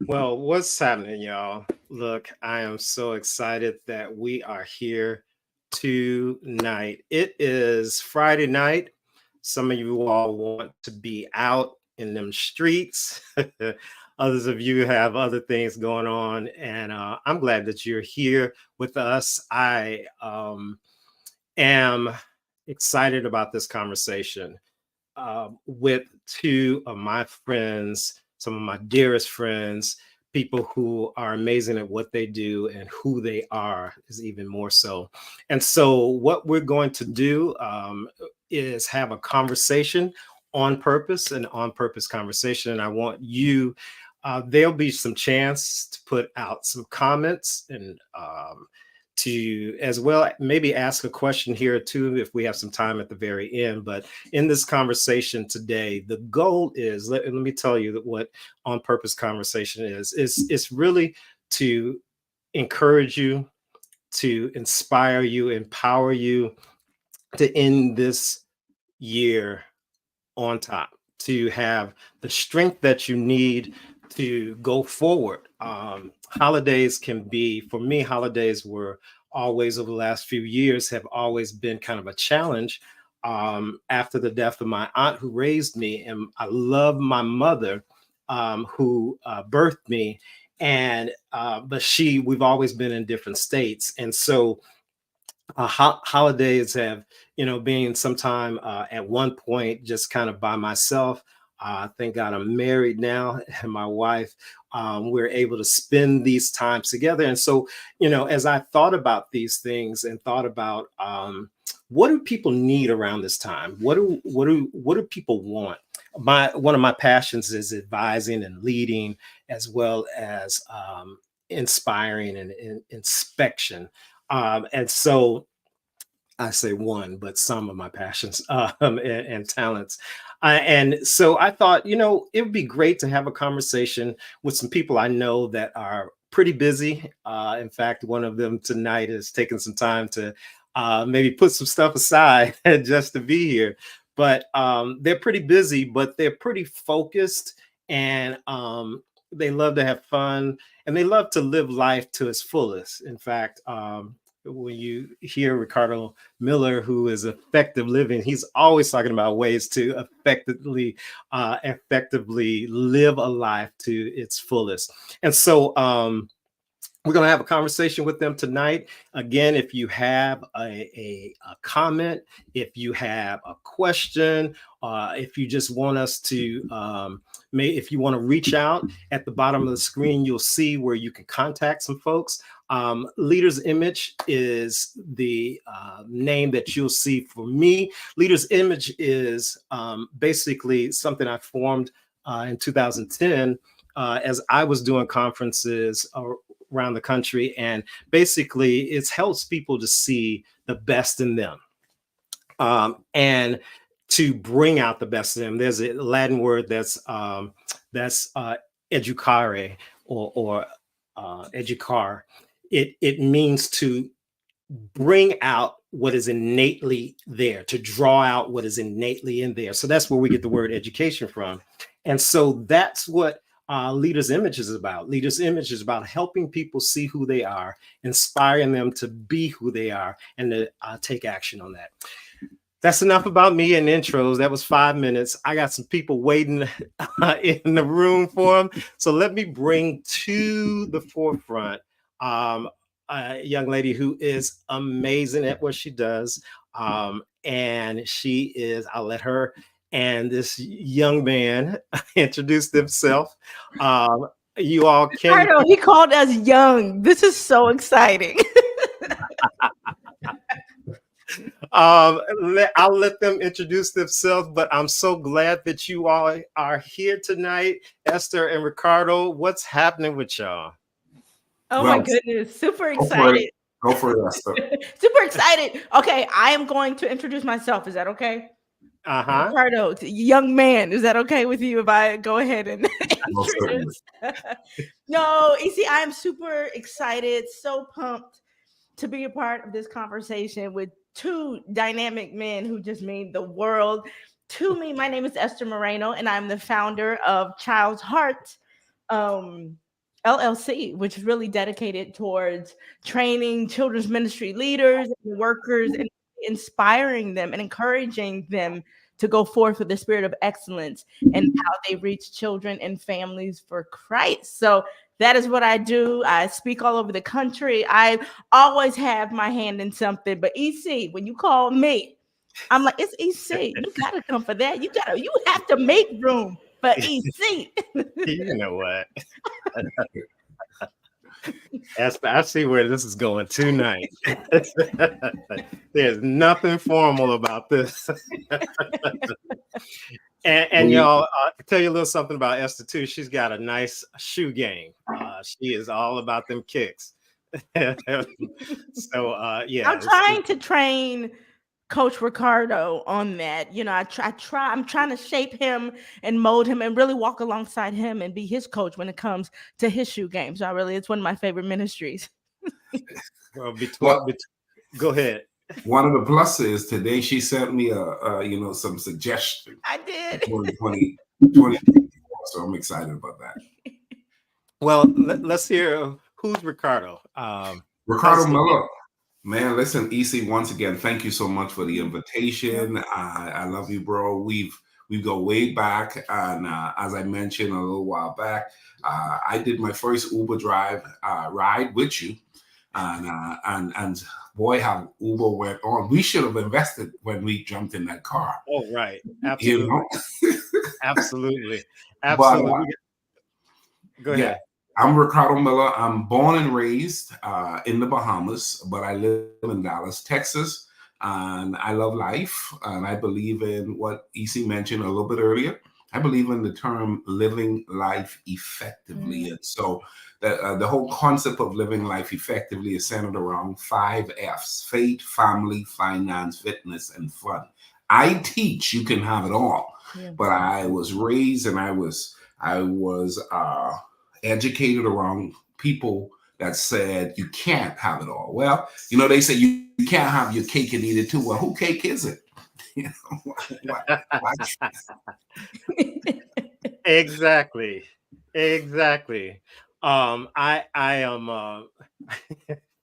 Well, what's happening, y'all? Look, I am so excited that we are here tonight. It is Friday night. Some of you all want to be out in them streets. Others of you have other things going on, and I'm glad that you're here with us. I am excited about this conversation with two of my friends, some of my dearest friends, people who are amazing at what they do and who they are is even more so. And so, what we're going to do is have a conversation on purpose, an on purpose conversation. And I want you, there'll be some chance to put out some comments and to as well maybe ask a question here or two if we have some time at the very end. But in this conversation today, the goal is let me tell you that what on purpose conversation is it's really to encourage you, to inspire you, empower you to end this year on top, to have the strength that you need to go forward. Holidays can be, for me, holidays were always over the last few years have always been kind of a challenge. After the death of my aunt who raised me, and I love my mother who birthed me, and but we've always been in different states, and so holidays have, being sometime at one point just kind of by myself. Thank God I'm married now, and my wife, we're able to spend these times together. And so, as I thought about these things and thought about what do people need around this time? What do people want? One of my passions is advising and leading, as well as inspiring and inspection. And so I say one, but some of my passions and talents. And so I thought, it would be great to have a conversation with some people I know that are pretty busy. In fact, one of them tonight is taking some time to maybe put some stuff aside just to be here. But they're pretty busy, but they're pretty focused, and they love to have fun, and they love to live life to its fullest. In fact, when you hear Ricardo Miller, who is effective living, he's always talking about ways to effectively live a life to its fullest. And so we're going to have a conversation with them tonight. Again, if you have a comment, if you have a question, if you just want us to, if you want to reach out, at the bottom of the screen, you'll see where you can contact some folks. Leaders Image is the name that you'll see for me. Leaders Image is basically something I formed in 2010 as I was doing conferences around the country, and basically it helps people to see the best in them and to bring out the best in them. There's a Latin word that's educare or educar. It means to bring out what is innately there, to draw out what is innately in there. So that's where we get the word education from. And so that's what Leaders Image is about. Leaders Image is about helping people see who they are, inspiring them to be who they are, and to take action on that. That's enough about me and intros. That was 5 minutes. I got some people waiting in the room for them. So let me bring to the forefront a young lady who is amazing at what she does. And she is, I'll let her and this young man introduce themselves. You all can. Ricardo, he called us young. This is so exciting. I'll let them introduce themselves, but I'm so glad that you all are here tonight. Esther and Ricardo, what's happening with y'all? Oh my goodness, super excited. Go for it, Esther. Super excited. Okay, I am going to introduce myself. Is that okay? Ricardo, young man, is that okay with you if I go ahead and introduce? No, EC, I am super excited, so pumped to be a part of this conversation with two dynamic men who just mean the world to me. My name is Esther Moreno, and I'm the founder of Child's Heart. LLC, which is really dedicated towards training children's ministry leaders and workers and inspiring them and encouraging them to go forth with the spirit of excellence and how they reach children and families for Christ. So that is what I do. I speak all over the country. I always have my hand in something. But EC, when you call me, I'm like, it's EC. You gotta come for that. You have to make room for EC. You know what? I see where this is going tonight. There's nothing formal about this. And y'all, I'll tell you a little something about Esther too. She's got a nice shoe game. She is all about them kicks. So yeah, I'm trying to train Coach Ricardo on that. You know, I'm trying to shape him and mold him and really walk alongside him and be his coach when it comes to his shoe game. So it's one of my favorite ministries. Well, go ahead. One of the pluses today, she sent me some suggestions. I did. 2024, so I'm excited about that. Well, let's hear who's Ricardo. Ricardo Miller. Man, listen, EC, once again, thank you so much for the invitation. I love you, bro. We go way back, and as I mentioned a little while back, I did my first Uber drive ride with you, and boy, how Uber went on. We should have invested when we jumped in that car. Oh, right, absolutely, you know? absolutely. But, go ahead. Yeah. I'm Ricardo Miller. I'm born and raised in the Bahamas, but I live in Dallas, Texas, and I love life. And I believe in what EC mentioned a little bit earlier. I believe in the term living life effectively. And so the whole concept of living life effectively is centered around 5 F's: faith, family, finance, fitness, and fun. I teach you can have it all, but I was raised and I was educated around people that said you can't have it all. Well, you know, they say you can't have your cake and eat it too. Well, who cake is it? You know, Exactly. I am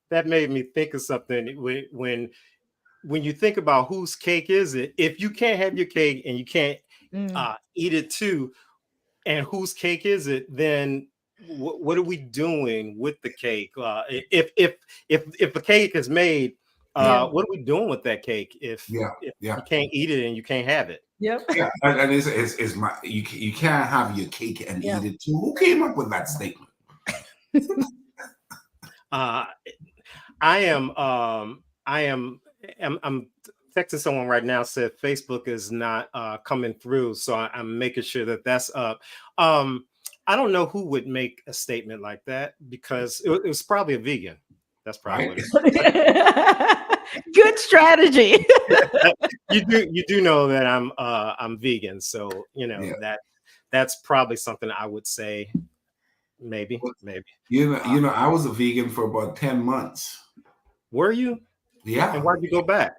that made me think of something when you think about whose cake is it. If you can't have your cake and you can't eat it too, and whose cake is it, then what are we doing with the cake? If the cake is made, what are we doing with that cake if you can't eat it and you can't have it? Yep. Yeah, and it's my you can't have your cake and eat it too. Who came up with that statement? I'm texting someone right now, said Facebook is not coming through, so I'm making sure that's up. I don't know who would make a statement like that, because it was probably a vegan. That's probably what it is. Good strategy. You do know that I'm vegan, so you know that's probably something I would say. Maybe. You know, I was a vegan for about 10 months. Were you? Yeah. And why'd you go back?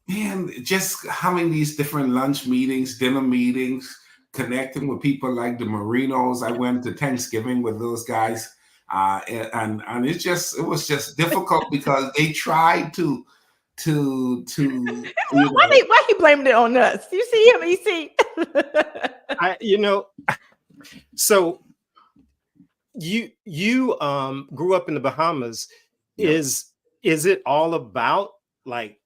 Man, just having these different lunch meetings, dinner meetings, connecting with people like the Marinos. I went to Thanksgiving with those guys, and it was just difficult because they tried to why he blamed it on us? You see him, EC. So you grew up in the Bahamas. Yeah. Is it all about like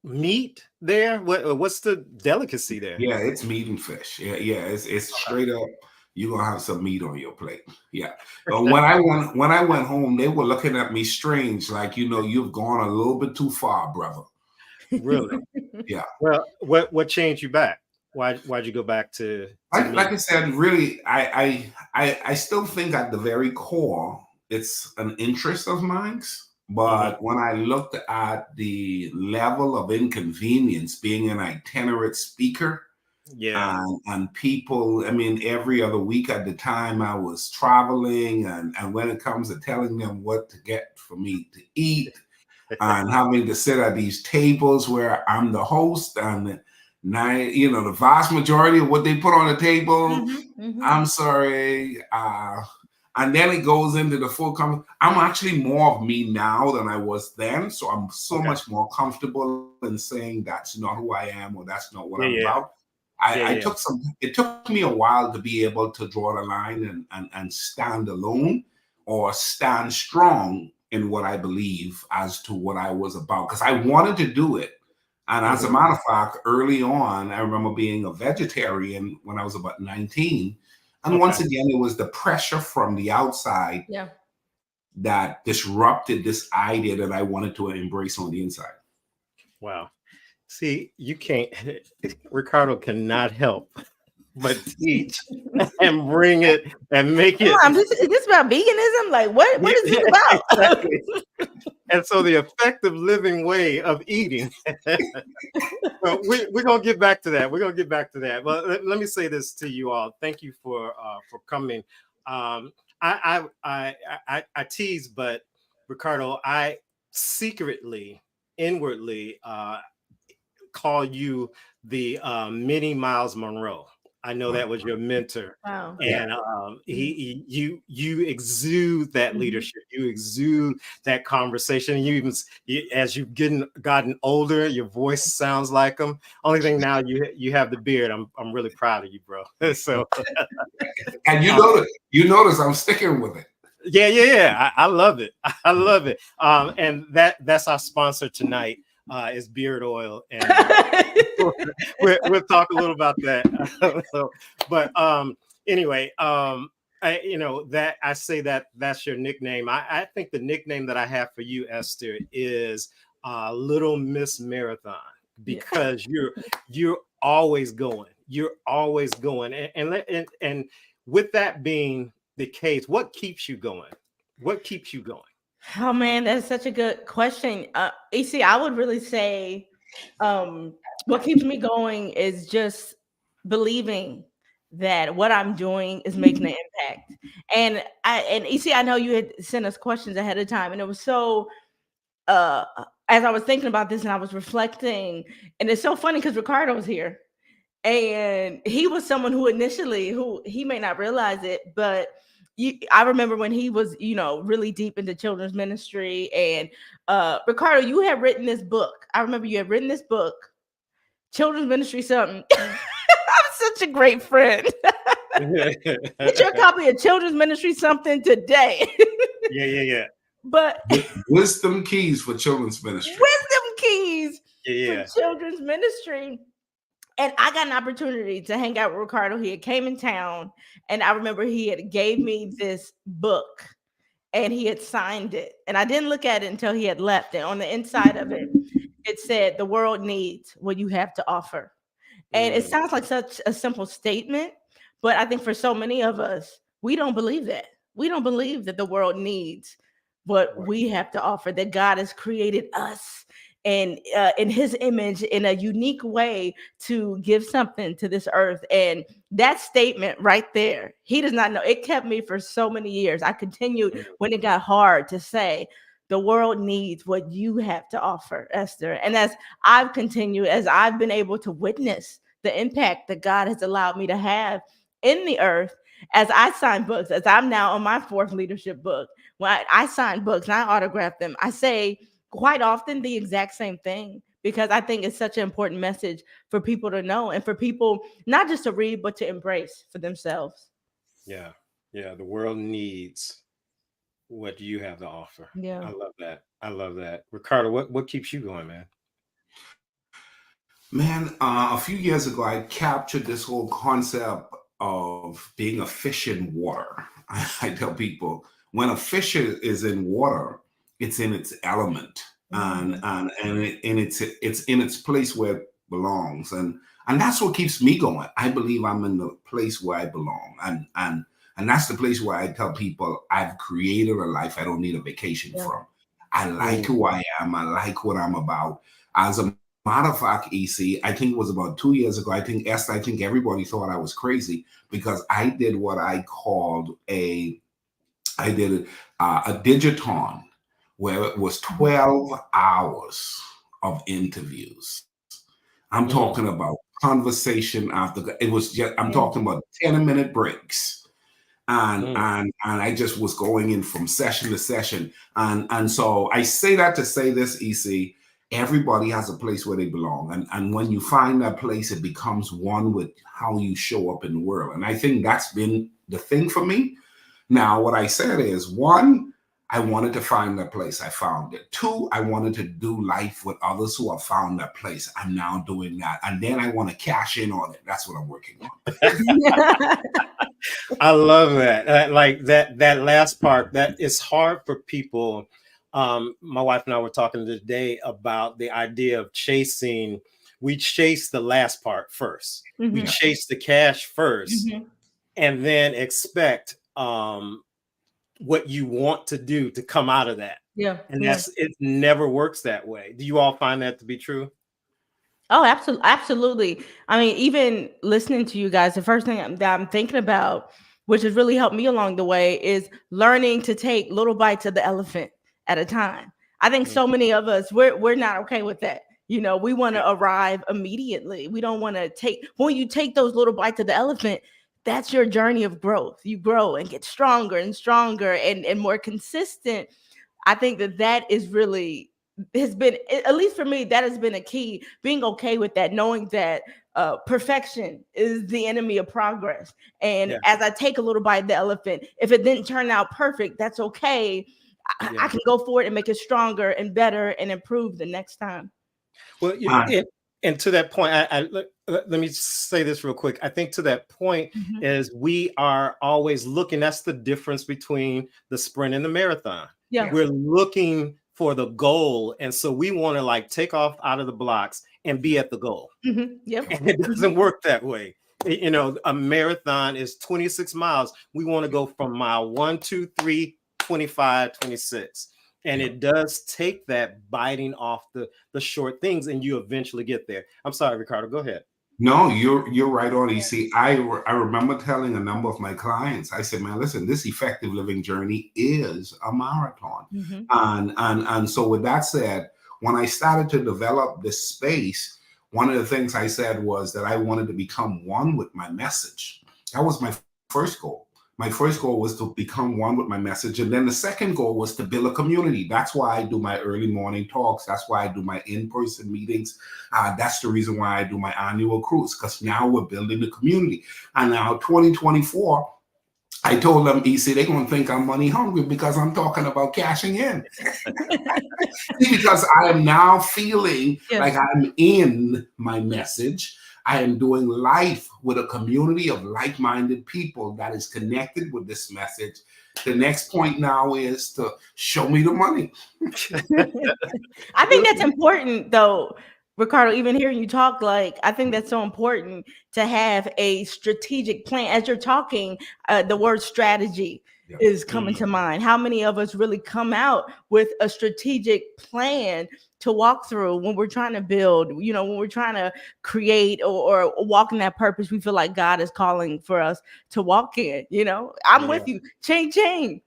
meat there? What's the delicacy there? Yeah, it's meat and fish. Yeah, it's straight up. You're gonna have some meat on your plate. Yeah. But when I went home, they were looking at me strange, like, you know, you've gone a little bit too far, brother. Really? Yeah. Well, what changed you back? Why'd you go back to like I said, really, I still think at the very core it's an interest of mine. But when I looked at the level of inconvenience being an itinerant speaker, and people, I mean, every other week at the time I was traveling, and when it comes to telling them what to get for me to eat, and having to sit at these tables where I'm the host, and the vast majority of what they put on the table, I'm sorry, And then it goes into the full I'm actually more of me now than I was then. So I'm so much more comfortable in saying that's not who I am or that's not what I'm about. It took me a while to be able to draw the line and stand alone or stand strong in what I believe as to what I was about, because I wanted to do it. And as a matter of fact, early on, I remember being a vegetarian when I was about 19. And once again, it was the pressure from the outside that disrupted this idea that I wanted to embrace on the inside. Wow. See, you can't, Ricardo cannot help but teach and bring it and make it. Is this about veganism? Like, what is this about? Exactly. And so the effective living way of eating. So we're going to get back to that. We're going to get back to that. But let me say this to you all. Thank you for coming. I tease, but Ricardo, I secretly, inwardly call you the mini Miles Monroe. I know that was your mentor. Wow. And you exude that leadership. You exude that conversation. As you've gotten older, your voice sounds like him. Only thing now you have the beard. I'm really proud of you, bro. So and you notice I'm sticking with it. Yeah. I love it. I love it. And that's our sponsor tonight. Is beard oil, and we'll talk a little about that. But anyway, I say that's your nickname. I think the nickname that I have for you, Esther, is Little Miss Marathon, because you're always going. You're always going, and with that being the case, what keeps you going? What keeps you going? Oh man, that's such a good question. AC, I would really say what keeps me going is just believing that what I'm doing is making an impact. And AC, I know you had sent us questions ahead of time, and it was so as I was thinking about this and I was reflecting, and it's so funny because Ricardo's here, and he was someone who he may not realize it, but I remember when he was, really deep into children's ministry. And Ricardo, you had written this book. I remember you had written this book, Children's Ministry something. I'm such a great friend. Get your copy of Children's Ministry something today. Yeah. But Wisdom Keys for Children's Ministry. Wisdom Keys for Children's Ministry. And I got an opportunity to hang out with Ricardo. He had came in town, and I remember he had gave me this book, and he had signed it. And I didn't look at it until he had left. And on the inside of it, it said, "The world needs what you have to offer." And it sounds like such a simple statement, but I think for so many of us, we don't believe that. We don't believe that the world needs what we have to offer, that God has created us and in his image in a unique way to give something to this earth. And that statement right there, he does not know. It kept me for so many years. I continued when it got hard to say, the world needs what you have to offer, Esther. And as I've continued, as I've been able to witness the impact that God has allowed me to have in the earth, as I sign books, as I'm now on my 4th leadership book, when I sign books and I autograph them, I say quite often the exact same thing, because I think it's such an important message for people to know, and for people not just to read, but to embrace for themselves. Yeah. The world needs what you have to offer. Yeah. I love that. Ricardo, what keeps you going, man? Man, a few years ago, I captured this whole concept of being a fish in water. I tell people, when a fish is in water, it's in its element, and it's in its place where it belongs, and that's what keeps me going. I believe I'm in the place where I belong, and that's the place where I tell people I've created a life I don't need a vacation from. I like who I am. I like what I'm about. As a matter of fact, EC, I think it was about 2 years ago. I think everybody thought I was crazy because I did what I called a digiton, where it was 12 hours of interviews. I'm talking about conversation after. It was just, I'm talking about 10-minute breaks. and I just was going in from session to session. And so I say that to say this, EC, everybody has a place where they belong. And when you find that place, it becomes one with how you show up in the world. And I think that's been the thing for me. Now, what I said is, one, I wanted to find that place. I found it. Two, I wanted to do life with others who have found that place. I'm now doing that. And then I want to cash in on it. That's what I'm working on. I love that. Like that last part, that it's hard for people. My wife and I were talking today about the idea of chasing. We chase the last part first. Mm-hmm. We chase the cash first, mm-hmm. and then expect what you want to do to come out of that. Yeah. And it never works that way. Do you all find that to be true? Oh, absolutely. Absolutely. I mean, even listening to you guys, the first thing that I'm thinking about, which has really helped me along the way, is learning to take little bites of the elephant at a time. I think so many of us, we're not okay with that. You know, we want to arrive immediately. We don't want to when you take those little bites of the elephant, that's your journey of growth. You grow and get stronger and stronger and more consistent. I think that is really has been, at least for me, that has been a key, being okay with that, knowing that perfection is the enemy of progress. And as I take a little bite of the elephant, if it didn't turn out perfect, that's okay. I can go forward and make it stronger and better and improve the next time. Well, and to that point, let me say this real quick. I think to that point is we are always looking. That's the difference between the sprint and the marathon. Yeah, we're looking for the goal, and so we want to like take off out of the blocks and be at the goal. Yep. And it doesn't work that way. You know, a marathon is 26 miles. We want to go from mile 1, 2, 3, 25, 26. And it does take that biting off the short things, and you eventually get there. I'm sorry, Ricardo, go ahead. No, you're right on, EC. I remember telling a number of my clients, I said, man, listen, this effective living journey is a marathon. And so with that said, when I started to develop this space, one of the things I said was that I wanted to become one with my message. That was my first goal. My first goal was to become one with my message. And then the second goal was to build a community. That's why I do my early morning talks. That's why I do my in-person meetings. That's the reason why I do my annual cruise, because now we're building the community. And now 2024, I told them, EC, they're going to think I'm money hungry because I'm talking about cashing in. Because I am now feeling like I'm in my message. I am doing life with a community of like-minded people that is connected with this message. The next point now is to show me the money. I think that's important, though, Ricardo, even hearing you talk, like, I think that's so important to have a strategic plan. As you're talking, the word strategy is coming to mind. How many of us really come out with a strategic plan to walk through when we're trying to build, you know, when we're trying to create or walk in that purpose we feel like God is calling for us to walk in? You know, I'm with you. Ching.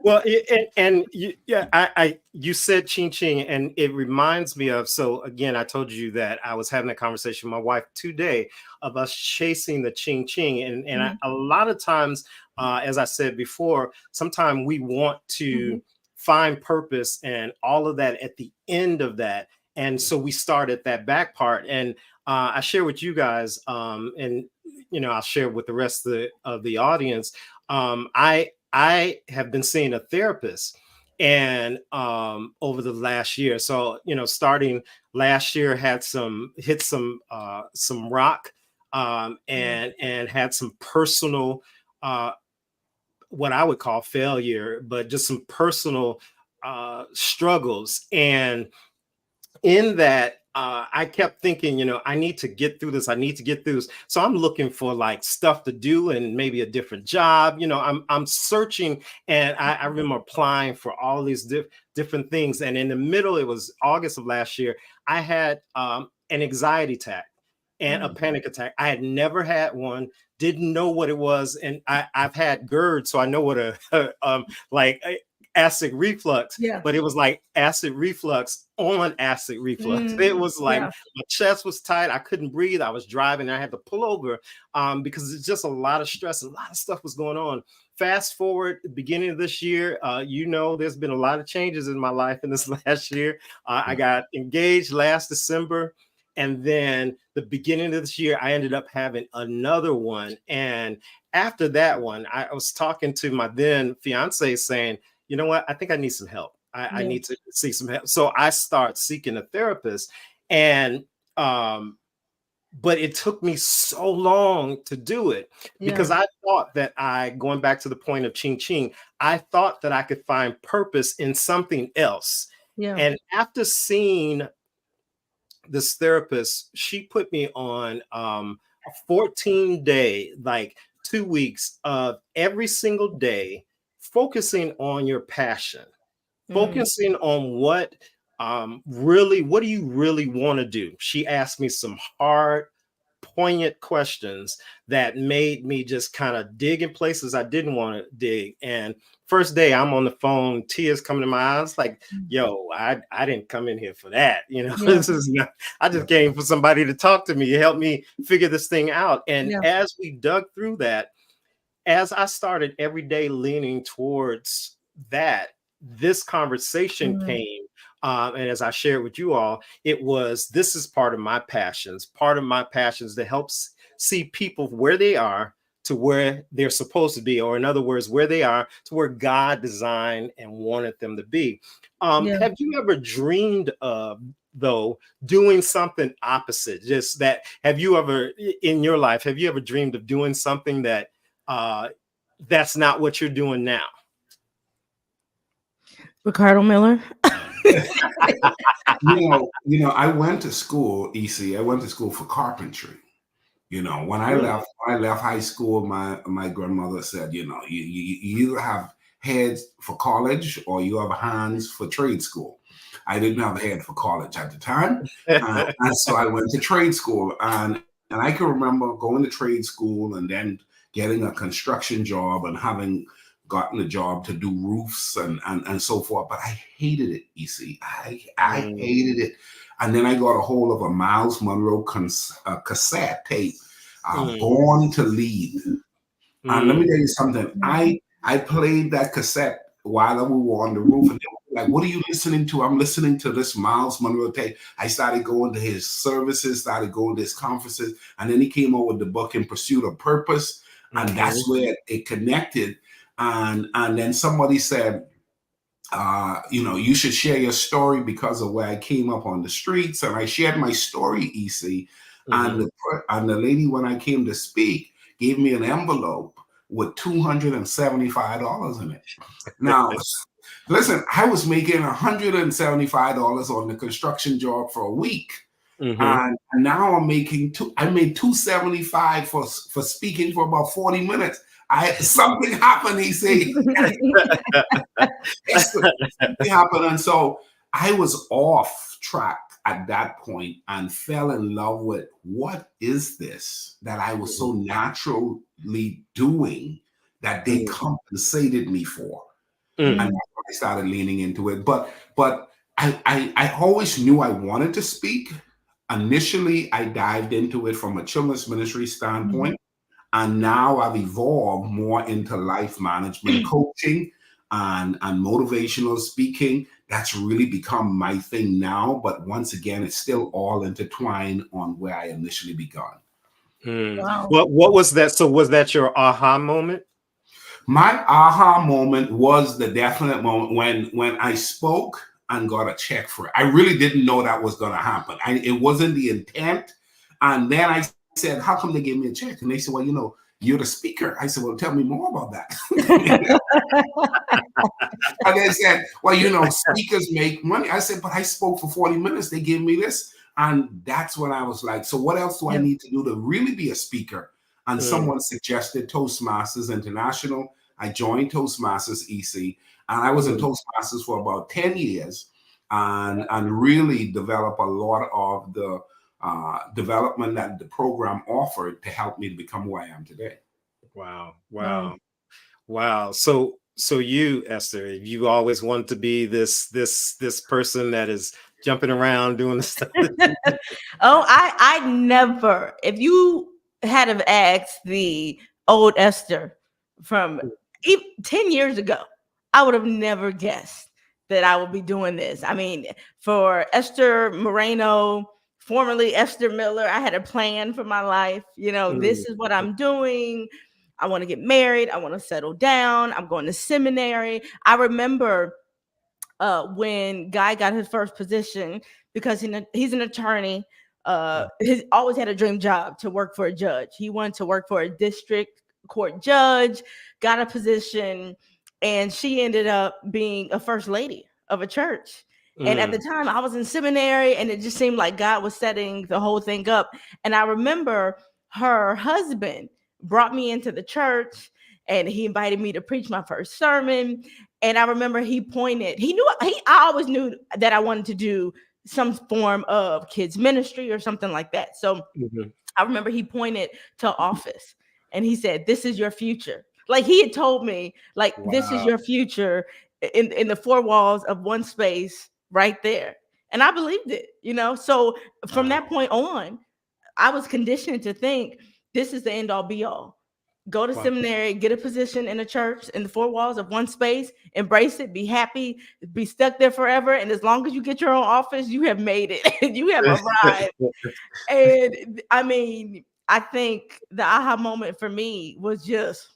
Well, you said ching, and it reminds me of, so again, I told you that I was having a conversation with my wife today of us chasing the ching, and a lot of times, as I said before, sometimes we want to find purpose and all of that at the end of that, and so we start at that back part, and I share with you guys, and you know, I'll share with the rest of the audience. I have been seeing a therapist, and over the last year. So, you know, starting last year, hit some rock, and had some personal, what I would call failure, but just some personal struggles. And in that, I kept thinking, you know, I need to get through this. So I'm looking for like stuff to do and maybe a different job. You know, I'm searching, and I remember applying for all these different things. And in the middle, it was August of last year, I had an anxiety attack and a panic attack. I had never had one, didn't know what it was. And I've had GERD, so I know what acid reflux, Yeah. but it was like acid reflux on acid reflux. It was like my chest was tight. I couldn't breathe. I was driving. I had to pull over because it's just a lot of stress. A lot of stuff was going on. Fast forward, beginning of this year, there's been a lot of changes in my life in this last year. I got engaged last December. And then the beginning of this year, I ended up having another one. And after that one, I was talking to my then fiance saying, you know what, I think I need some help. I need to seek some help. So I start seeking a therapist. And but it took me so long to do it because I thought that going back to the point of Ching Ching, I thought that I could find purpose in something else. Yeah. And after seeing this therapist, she put me on a 14-day, like 2 weeks of every single day, focusing on your passion, focusing on what do you really want to do? She asked me some hard, poignant questions that made me just kind of dig in places I didn't want to dig. And first day I'm on the phone, tears coming to my eyes, like, yo, I didn't come in here for that. This is not, I just came for somebody to talk to me, help me figure this thing out. And as we dug through that, as I started every day leaning towards that, this conversation came. And as I shared with you all, this is part of my passions to help see people where they are to where they're supposed to be, or in other words, where they are to where God designed and wanted them to be. Have you ever dreamed of, though, doing something opposite? Just that, have you ever dreamed of doing something that that's not what you're doing now? Ricardo Miller. I went to school, EC. I went to school for carpentry. When I left high school, my grandmother said, you either have heads for college or you have hands for trade school. I didn't have a head for college at the time, and so I went to trade school. And I can remember going to trade school and then getting a construction job and having gotten a job to do roofs and so forth, but I hated it, EC. I hated it. And then I got a hold of a Miles Monroe cassette tape, Born to Lead. And let me tell you something. I played that cassette while we were on the roof, and they were like, what are you listening to? I'm listening to this Miles Monroe tape. I started going to his services, started going to his conferences, and then he came out with the book In Pursuit of Purpose, and that's where it connected. And then somebody said, you should share your story because of where I came up on the streets. And I shared my story, EC. And the lady, when I came to speak, gave me an envelope with $275 in it. Now, listen, I was making $175 on the construction job for a week. And now I made $275 for speaking for about 40 minutes. Something happened, he said. Something happened. And so I was off track at that point and fell in love with, what is this that I was so naturally doing that they compensated me for? And I started leaning into it. But I always knew I wanted to speak. Initially, I dived into it from a children's ministry standpoint. And now I've evolved more into life management coaching and motivational speaking. That's really become my thing now. But once again, it's still all intertwined on where I initially began. Wow. What was that? So was that your aha moment? My aha moment was the definite moment when I spoke and got a check for it. I really didn't know that was going to happen. It wasn't the intent. And then I said, how come they gave me a check? And they said, well, you're the speaker. I said, well, tell me more about that. And they said, well, speakers make money. I said, but I spoke for 40 minutes. They gave me this. And that's when I was like, so what else do I need to do to really be a speaker? And someone suggested Toastmasters International. I joined Toastmasters, EC, and I was in Toastmasters for about 10 years and really developed a lot of the development that the program offered to help me to become who I am today. Wow. So So you, Esther, you always wanted to be this person that is jumping around doing the stuff. Oh, I never. If you had have asked the old Esther from 10 years ago, I would have never guessed that I would be doing this. I mean, for Esther Moreno, formerly Esther Miller, I had a plan for my life. You know, this is what I'm doing. I want to get married. I want to settle down. I'm going to seminary. I remember when Guy got his first position, because he's an attorney. He's always had a dream job to work for a judge. He wanted to work for a district court judge, got a position, and she ended up being a first lady of a church. And at the time, I was in seminary, and it just seemed like God was setting the whole thing up. And I remember her husband brought me into the church, and he invited me to preach my first sermon. And I remember I always knew that I wanted to do some form of kids ministry or something like that. So I remember he pointed to office and he said, "This is your future." Like he had told me, like, wow, this is your future in the four walls of one space right there. And I believed it, you know? So from that point on, I was conditioned to think this is the end all be all. Go to seminary, get a position in a church in the four walls of one space, embrace it, be happy, be stuck there forever. And as long as you get your own office, you have made it. You have arrived. And I mean, I think the aha moment for me was just,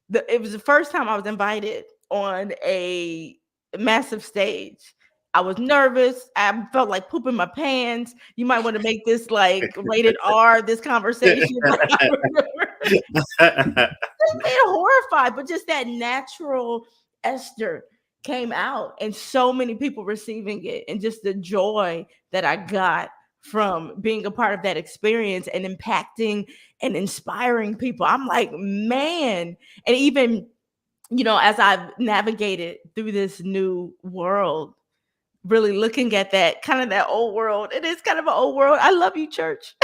it was the first time I was invited on a massive stage. I was nervous. I felt like pooping my pants. You might want to make this like rated R, this conversation. I made horrified, but just that natural Esther came out, and so many people receiving it, and just the joy that I got from being a part of that experience and impacting and inspiring people. I'm like, man. And even, you know, as I've navigated through this new world, really looking at that kind of that old world. It is kind of an old world. I love you, church.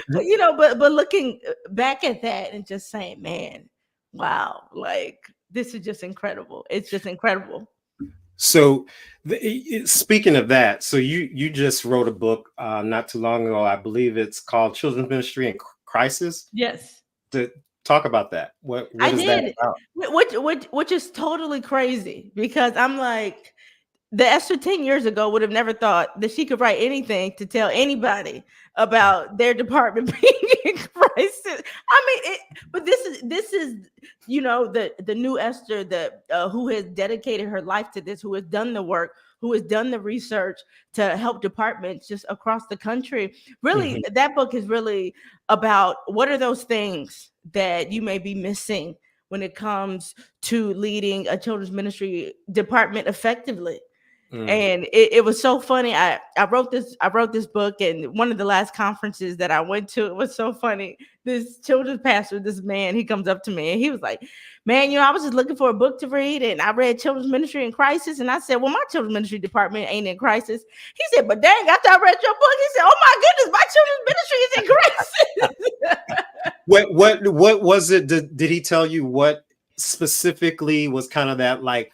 But, you know, but looking back at that and just saying, man, wow, like this is just incredible. It's just incredible. So speaking of that, so you just wrote a book not too long ago. I believe it's called Children's Ministry in Crisis. Yes. To talk about that. What is that about? Which is totally crazy, because I'm like, the Esther 10 years ago would have never thought that she could write anything to tell anybody about their department being in crisis. I mean, but this is, you know, the new Esther that who has dedicated her life to this, who has done the work, who has done the research to help departments just across the country. Really, that book is really about what are those things that you may be missing when it comes to leading a children's ministry department effectively. And it was so funny. I wrote this book, and one of the last conferences that I went to, it was so funny. This children's pastor, this man, he comes up to me and he was like, "Man, you know, I was just looking for a book to read, and I read Children's Ministry in Crisis." And I said, "Well, my children's ministry department ain't in crisis." He said, "But dang, after I read your book," he said, "Oh my goodness, my children's ministry is in crisis." What was it? Did he tell you what specifically was kind of that like,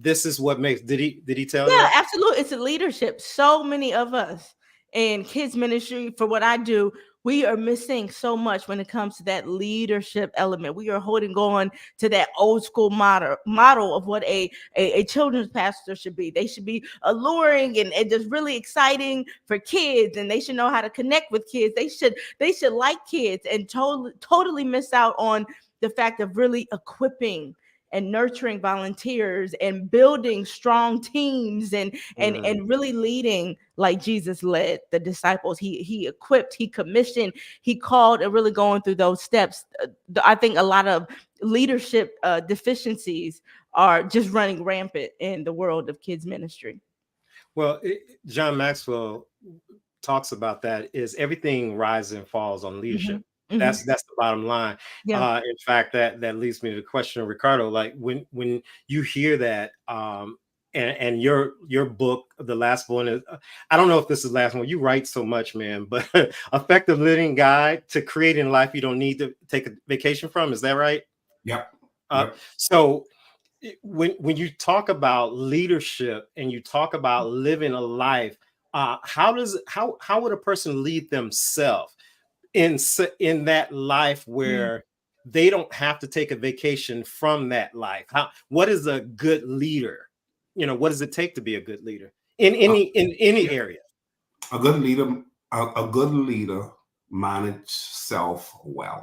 this is what makes, did he tell you? Yeah, absolutely. It's a leadership. So many of us in kids ministry, for what I do, we are missing so much when it comes to that leadership element. We are holding on to that old school model of what a children's pastor should be. They should be alluring and just really exciting for kids, and they should know how to connect with kids. They should like kids, and totally miss out on the fact of really equipping and nurturing volunteers and building strong teams and really leading like Jesus led the disciples. He equipped, he commissioned, he called, and really going through those steps. I think a lot of leadership deficiencies are just running rampant in the world of kids ministry. Well, John Maxwell talks about that, is everything rises and falls on leadership. That's the bottom line. Yeah. In fact, that leads me to the question of Ricardo. Like when you hear that, and your book, the last one is, I don't know if this is the last one. You write so much, man, but Effective Living Guide to Creating a Life You Don't Need to Take a Vacation From. Is that right? Yep. So when you talk about leadership and you talk about living a life, how would a person lead themselves in that life where they don't have to take a vacation from that life? What is a good leader? What does it take to be a good leader in any area? A good leader manage self well.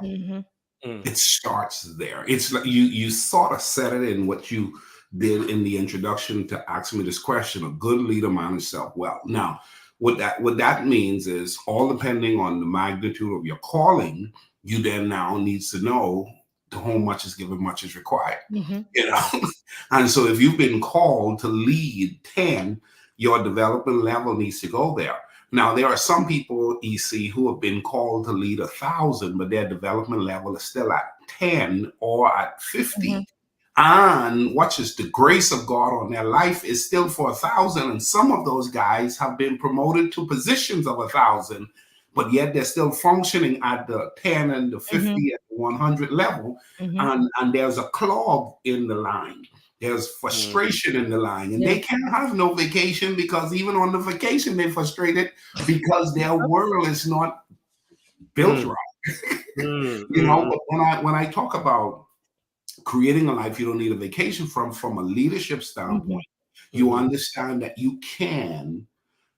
It starts there. It's like you sort of said it in what you did in the introduction to ask me this question. A good leader manage self well. Now, what that means is, all depending on the magnitude of your calling, you then now needs to know to whom much is given, much is required. And so if you've been called to lead 10, your development level needs to go there. Now, there are some people, EC, who have been called to lead 1,000, but their development level is still at 10 or at 50. And watch this, the grace of God on their life is still for 1,000. And some of those guys have been promoted to positions of 1,000, but yet they're still functioning at the 10 and the 50 and the 100 level. And there's a clog in the line. There's frustration in the line, and they can't have no vacation, because even on the vacation, they're frustrated because their world is not built right. But when I talk about creating a life you don't need a vacation from a leadership standpoint, you understand that you can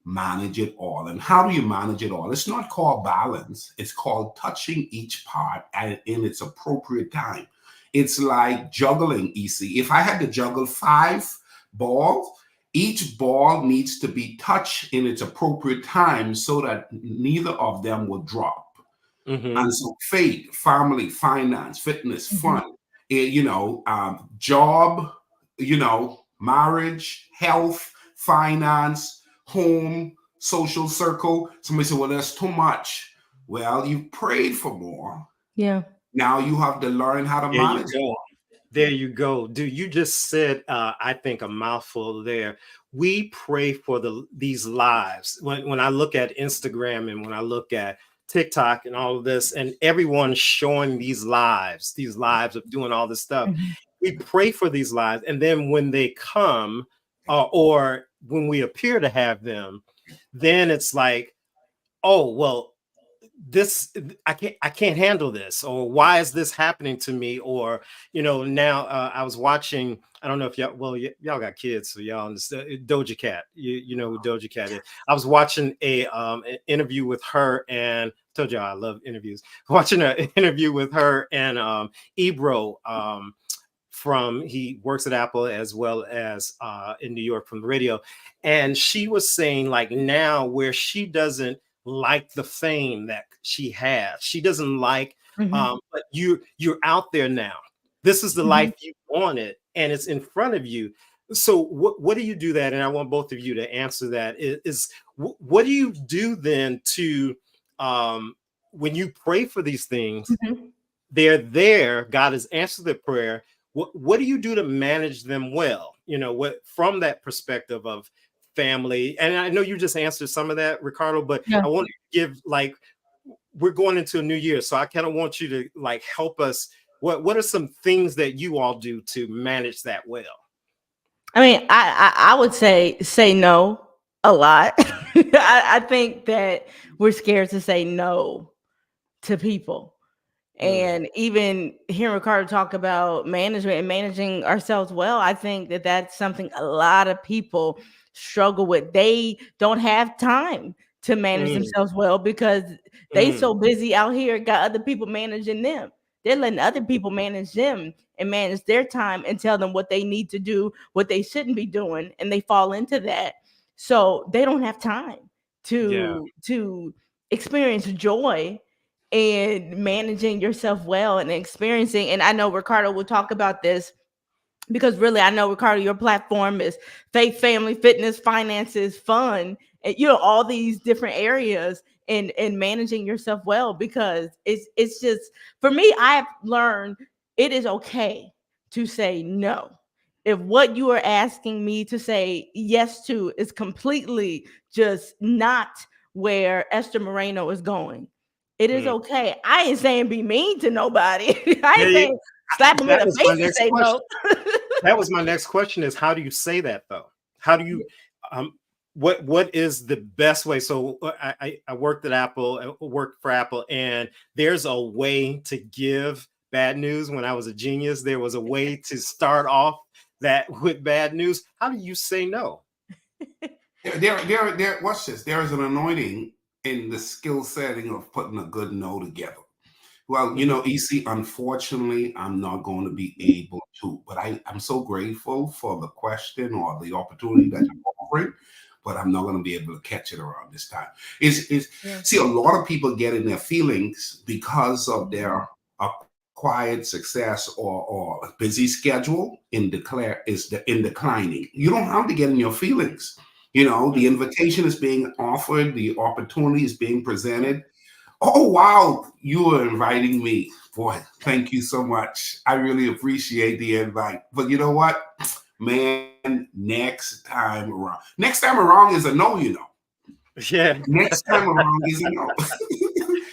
manage it all. And how do you manage it all? It's not called balance. It's called touching each part in its appropriate time. It's like juggling, EC. If I had to juggle 5 balls, each ball needs to be touched in its appropriate time so that neither of them will drop. And so faith, family, finance, fitness, fun, job, marriage, health, finance, home, social circle. Somebody said, well, that's too much. Well, you prayed for more. Yeah. Now you have to learn how to manage it. There you go. Dude, you just said, I think, a mouthful there. We pray for these lives. When I look at Instagram and when I look at TikTok and all of this, and everyone's showing these lives of doing all this stuff, we pray for these lives. And then when they come, or when we appear to have them, then it's like, oh, well, I can't handle this, or why is this happening to me? Or, now I was watching, I don't know if y'all got kids, so y'all understand Doja Cat. You know who Doja Cat is. I was watching an interview with her, and I told y'all I love interviews. Watching an interview with her and Ebro, he works at Apple as well as in New York from the radio. And she was saying, like, now where she doesn't like the fame that she has, she doesn't like, but you're out there now. This is the life you wanted, and it's in front of you. So what do you do that? And I want both of you to answer that. What do you do then to when you pray for these things? They're there. God has answered the prayer. What do you do to manage them well? From that perspective of family. And I know you just answered some of that, Ricardo, but I want to give, like, we're going into a new year, so I kind of want you to, like, help us. What are some things that you all do to manage that well? I mean, I would say no a lot. I think that we're scared to say no to people. And even hearing Ricardo talk about management and managing ourselves well, I think that that's something a lot of people struggle with. They don't have time to manage themselves well because they so busy out here, got other people managing them. They're letting other people manage them and manage their time and tell them what they need to do, what they shouldn't be doing, and they fall into that. So they don't have time to experience joy and managing yourself well and experiencing. And I know Ricardo will talk about this, because really, I know, Ricardo, your platform is faith, family, fitness, finances, fun, and all these different areas in managing yourself well, because it's just, for me, I've learned it is okay to say no. If what you are asking me to say yes to is completely just not where Esther Moreno is going, it is okay. I ain't saying be mean to nobody. I slap them in the face and say no. That was my next question: is how do you say that though? How do you what is the best way? So I worked at Apple, worked for Apple, and there's a way to give bad news. When I was a genius, there was a way to start off that with bad news. How do you say no? Watch this. There is an anointing in the skill setting of putting a good no together. Well, EC, unfortunately, I'm not going to be able to, but I'm so grateful for the question or the opportunity that you're offering, but I'm not going to be able to catch it around this time. See, a lot of people get in their feelings because of their quiet success or busy schedule in declining. You don't have to get in your feelings. The invitation is being offered, the opportunity is being presented. Oh, wow, you are inviting me. Boy, thank you so much. I really appreciate the invite. But you know what, man, next time around. Next time around is a no, Yeah. Next time around is a no.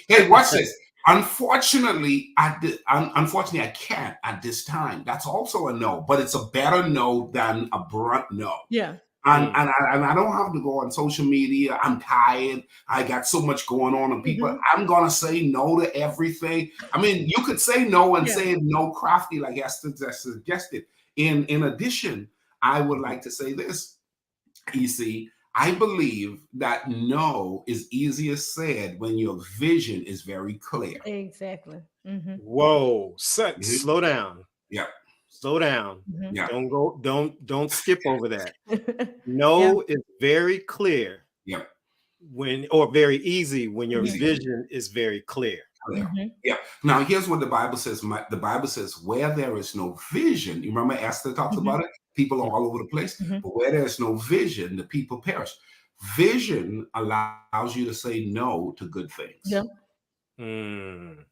Hey, watch this. Unfortunately, I can't at this time. That's also a no, but it's a better no than a blunt no. Yeah. And I don't have to go on social media. I'm tired. I got so much going on, and people. I'm gonna say no to everything. I mean, you could say no and say no crafty, like Esther suggested. In addition, I would like to say this, EC. I believe that no is easier said when your vision is very clear. Exactly. Whoa, slow down. Yeah. Slow down. Yeah. Don't skip over that. No is very clear. Yeah. Or very easy when your vision is very clear. Yeah. Now here's what the Bible says. The Bible says, where there is no vision, you remember Esther talks about it? People are all over the place. But where there is no vision, the people perish. Vision allows you to say no to good things. Yeah.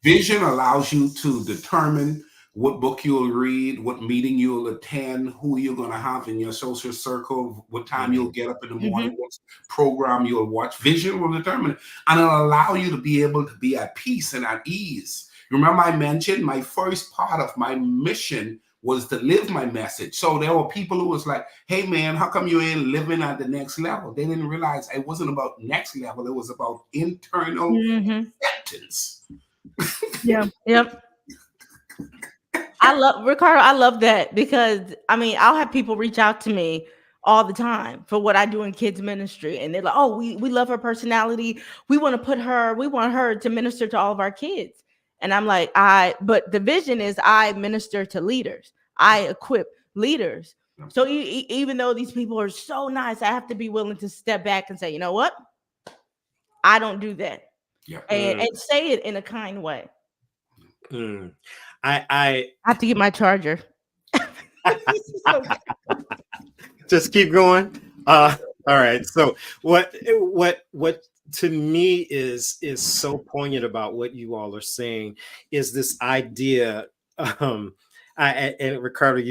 Vision allows you to determine what book you'll read, what meeting you'll attend, who you're going to have in your social circle, what time you'll get up in the morning, what program you'll watch. Vision will determine it. And it'll allow you to be able to be at peace and at ease. Remember I mentioned my first part of my mission was to live my message. So there were people who was like, hey man, how come you ain't living at the next level? They didn't realize it wasn't about next level. It was about internal acceptance. Yeah. Yep. I love that because I'll have people reach out to me all the time for what I do in kids ministry. And they're like, oh, we love her personality. We want her to minister to all of our kids. And I'm like, but the vision is I minister to leaders. I equip leaders. So even though these people are so nice, I have to be willing to step back and say, you know what? I don't do that. Yeah. And say it in a kind way. I have to get my charger. Just keep going. All right. So what to me is so poignant about what you all are saying is this idea. And Ricardo,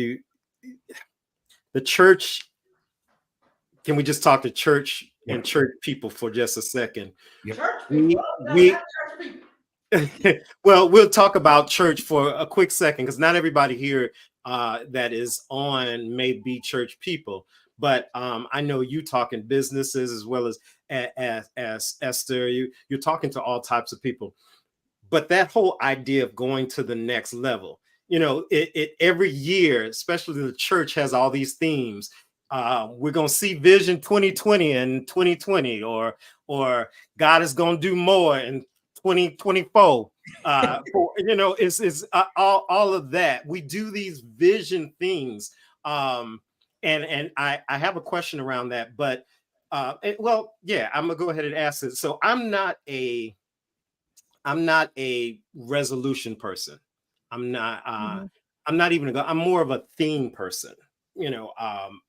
the church. Can we just talk to church and church people for just a second? Well, we'll talk about church for a quick second because not everybody here that is on may be church people. But I know you talking businesses as well as Esther. You're talking to all types of people. But that whole idea of going to the next level, it every year, especially the church, has all these themes. We're gonna see Vision 2020 and 2020, or God is gonna do more in 2024. It's all of that. We do these vision things. And I have a question around that, but I'm gonna go ahead and ask it. So I'm not a resolution person. I'm not even I'm more of a theme person.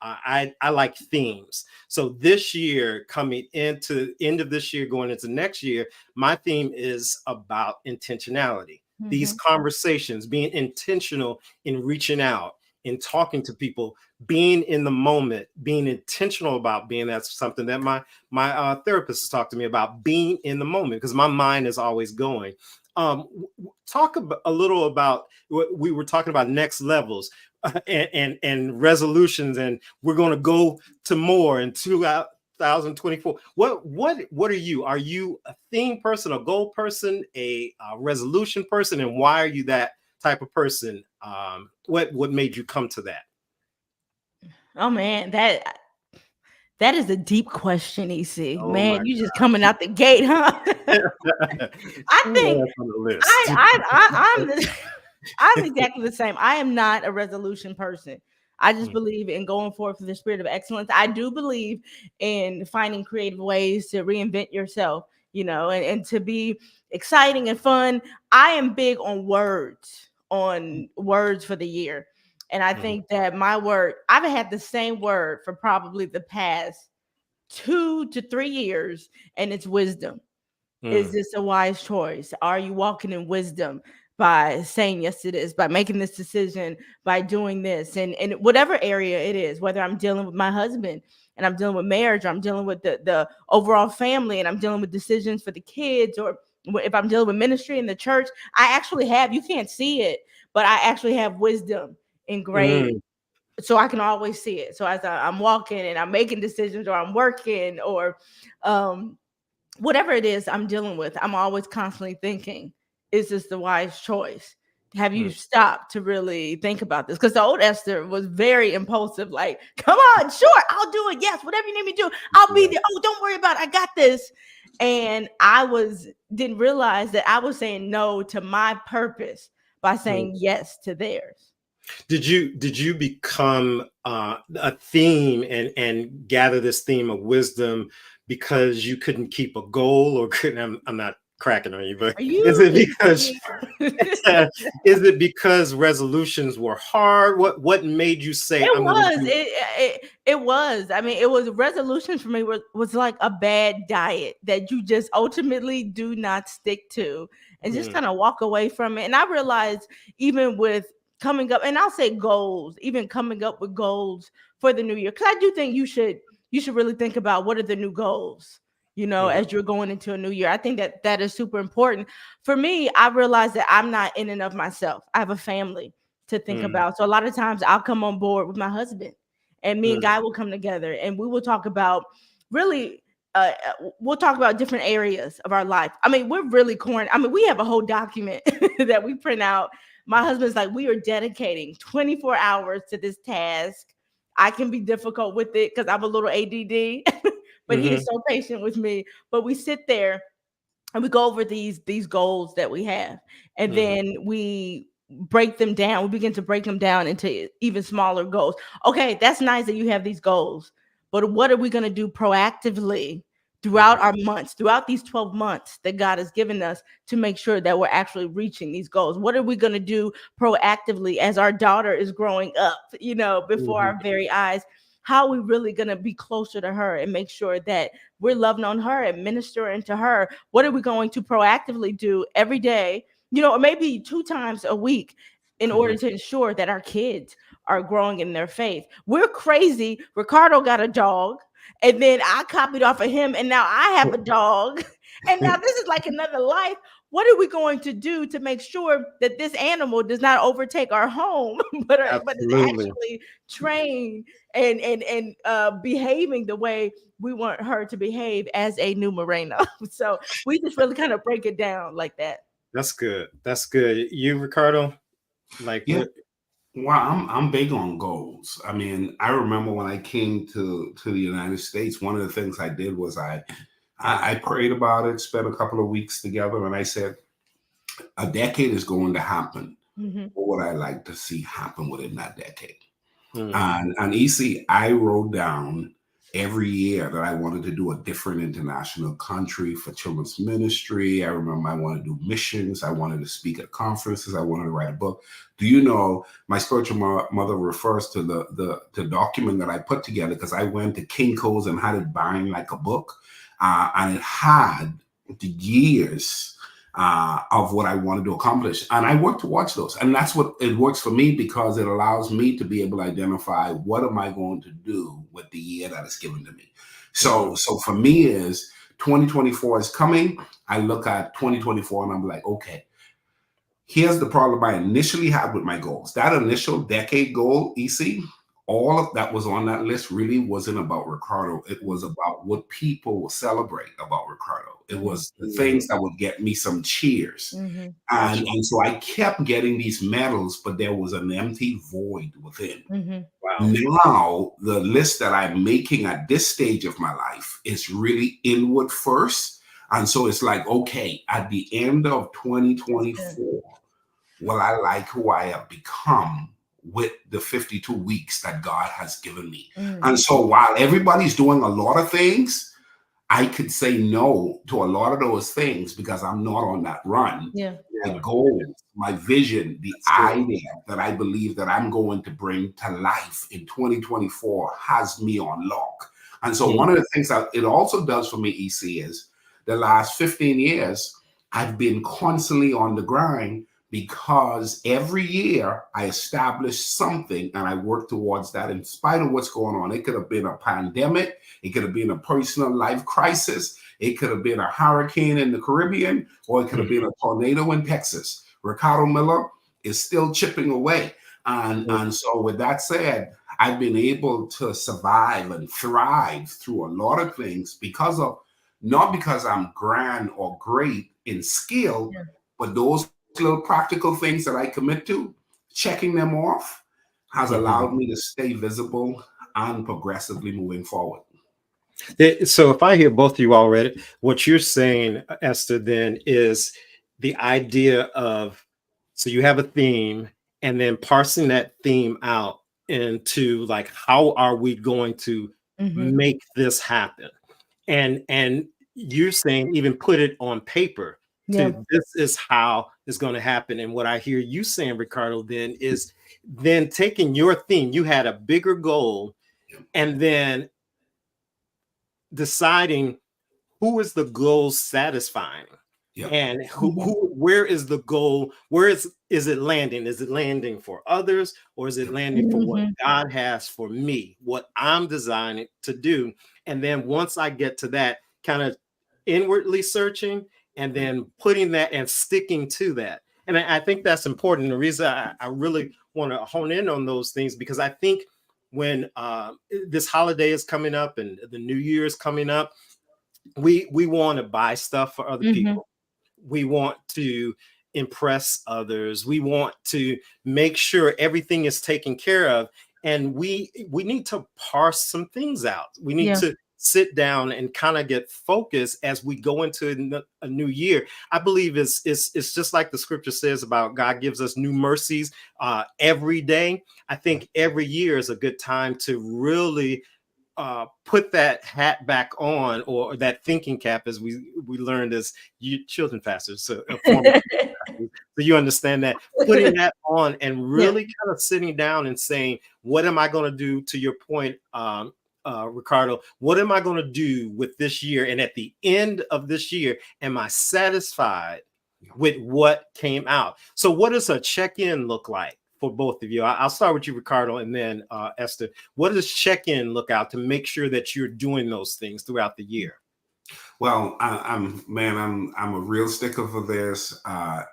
I like themes. So this year, coming into end of this year, going into next year, my theme is about intentionality. These conversations, being intentional in reaching out, in talking to people, being in the moment, being intentional about being. That's something that my therapist has talked to me about, being in the moment, because my mind is always going. Talk a little about what we were talking about, next levels and resolutions, and we're going to go to more in 2024. What are you? Are you a theme person, a goal person, a resolution person, and why are you that type of person? What made you come to that? Oh man, that is a deep question, EC. Oh, man, you just coming out the gate, huh? I think I'm exactly the same. I am not a resolution person. I just believe in going forward for the spirit of excellence. I do believe in finding creative ways to reinvent yourself, and to be exciting and fun. I am big on words for the year. And I think that my word, I've had the same word for probably the past 2 to 3 years, and it's wisdom. Is this a wise choice? Are you walking in wisdom by saying yes to this, by making this decision, by doing this? And whatever area it is, whether I'm dealing with my husband and I'm dealing with marriage, or I'm dealing with the overall family, and I'm dealing with decisions for the kids, or if I'm dealing with ministry in the church, I actually have, you can't see it, but I actually have wisdom engraved. So I can always see it. So as I'm walking and I'm making decisions, or I'm working, or whatever it is I'm dealing with, I'm always constantly thinking, is this the wise choice? Have you stopped to really think about this? Because the old Esther was very impulsive, like, come on, sure, I'll do it. Yes, whatever you need me to do, I'll be there. Oh, don't worry about it. I got this. And I didn't realize that I was saying no to my purpose by saying yes to theirs. Did you become a theme and gather this theme of wisdom because you couldn't keep a goal, or couldn't? I'm not cracking on you, but is it because resolutions were hard? What made you say it was? I mean, it was resolutions for me was like a bad diet that you just ultimately do not stick to, and just kind of walk away from it. And I realized, even with coming up, and I'll say goals, even coming up with goals for the new year, because I do think you should really think about what are the new goals, as you're going into a new year. I think that is super important. For me, I realized that I'm not in and of myself. I have a family to think about. So a lot of times I'll come on board with my husband, and me and Guy will come together, and we will talk about we'll talk about different areas of our life. I mean, we're really corny. I mean, we have a whole document that we print out. My husband's like, we are dedicating 24 hours to this task. I can be difficult with it because I'm a little ADD, but he is so patient with me. But we sit there and we go over these goals that we have, and then we break them down. We begin to break them down into even smaller goals. Okay, that's nice that you have these goals, but what are we going to do proactively throughout our months, throughout these 12 months that God has given us, to make sure that we're actually reaching these goals? What are we going to do proactively as our daughter is growing up, before our very eyes? How are we really going to be closer to her and make sure that we're loving on her and ministering to her? What are we going to proactively do every day, or maybe 2 times a week, in order to ensure that our kids are growing in their faith? We're crazy. Ricardo got a dog, and then I copied off of him, and now I have a dog, and now this is like another life. What are we going to do to make sure that this animal does not overtake our home, but is actually trained and behaving the way we want her to behave as a new Moreno? So we just really kind of break it down like that. That's good. That's good. You, Ricardo? Well, I'm big on goals. I mean, I remember when I came to the United States, one of the things I did was I prayed about it, spent a couple of weeks together, and I said, a decade is going to happen. What would I like to see happen within that decade? And EC, I wrote down every year that I wanted to do a different international country for children's ministry. I remember I wanted to do missions. I wanted to speak at conferences. I wanted to write a book. Do you know, my spiritual mother refers to the document that I put together, because I went to Kinko's and had it bound like a book. And it had the years of what I wanted to accomplish. And I work towards those. And that's what it works for me, because it allows me to be able to identify, what am I going to do with the year that is given to me? So for me, is 2024 is coming. I look at 2024 and I'm like, okay, Here's the problem I initially had with my goals. That initial decade goal, EC, all of that was on that list really wasn't about Ricardo. It was about what people will celebrate about Ricardo. It was the things that would get me some cheers. And so I kept getting these medals, but there was an empty void within. Wow. Now, the list that I'm making at this stage of my life is really inward first. And so it's like, okay, at the end of 2024, will I like who I have become with the 52 weeks that God has given me? And so while everybody's doing a lot of things, I could say no to a lot of those things because I'm not on that run. My goals, my vision, the idea that I believe that I'm going to bring to life in 2024 has me on lock. And so one of the things that it also does for me, EC, is the last 15 years, I've been constantly on the grind because every year I establish something and I work towards that in spite of what's going on. It could have been a pandemic. It could have been a personal life crisis. It could have been a hurricane in the Caribbean, or it could have been a tornado in Texas. Ricardo Miller is still chipping away. And so with that said, I've been able to survive and thrive through a lot of things because of, not because I'm grand or great in skill, but those little practical things that I commit to, checking them off has allowed me to stay visible and progressively moving forward. So if I hear both of you already, what you're saying, Esther, then is the idea of, so you have a theme and then parsing that theme out into like, how are we going to make this happen? And you're saying even put it on paper. This is how it's going to happen. And what I hear you saying, Ricardo, then is then taking your theme, you had a bigger goal, and then deciding who is the goal satisfying, and where is the goal? Where is it landing? Is it landing for others, or is it landing for what God has for me, what I'm designing to do? And then once I get to that, kind of inwardly searching, and then putting that and sticking to that. And I think that's important. The reason I really want to hone in on those things, because I think when this holiday is coming up and the new year is coming up, we want to buy stuff for other people. We want to impress others. We want to make sure everything is taken care of. And we need to parse some things out. We need to sit down and kind of get focused as we go into a new year. I believe it's just like the scripture says about God gives us new mercies every day. I think every year is a good time to really put that hat back on, or that thinking cap, as we learned as children pastors. So, so you understand that, putting that on and really kind of sitting down and saying, what am I going to do, to your point, Ricardo, what am I going to do with this year? And at the end of this year, am I satisfied with what came out? So what does a check-in look like for both of you? I'll start with you, Ricardo, and then Esther. What does check-in look out to make sure that you're doing those things throughout the year? Well, I'm a real sticker for this.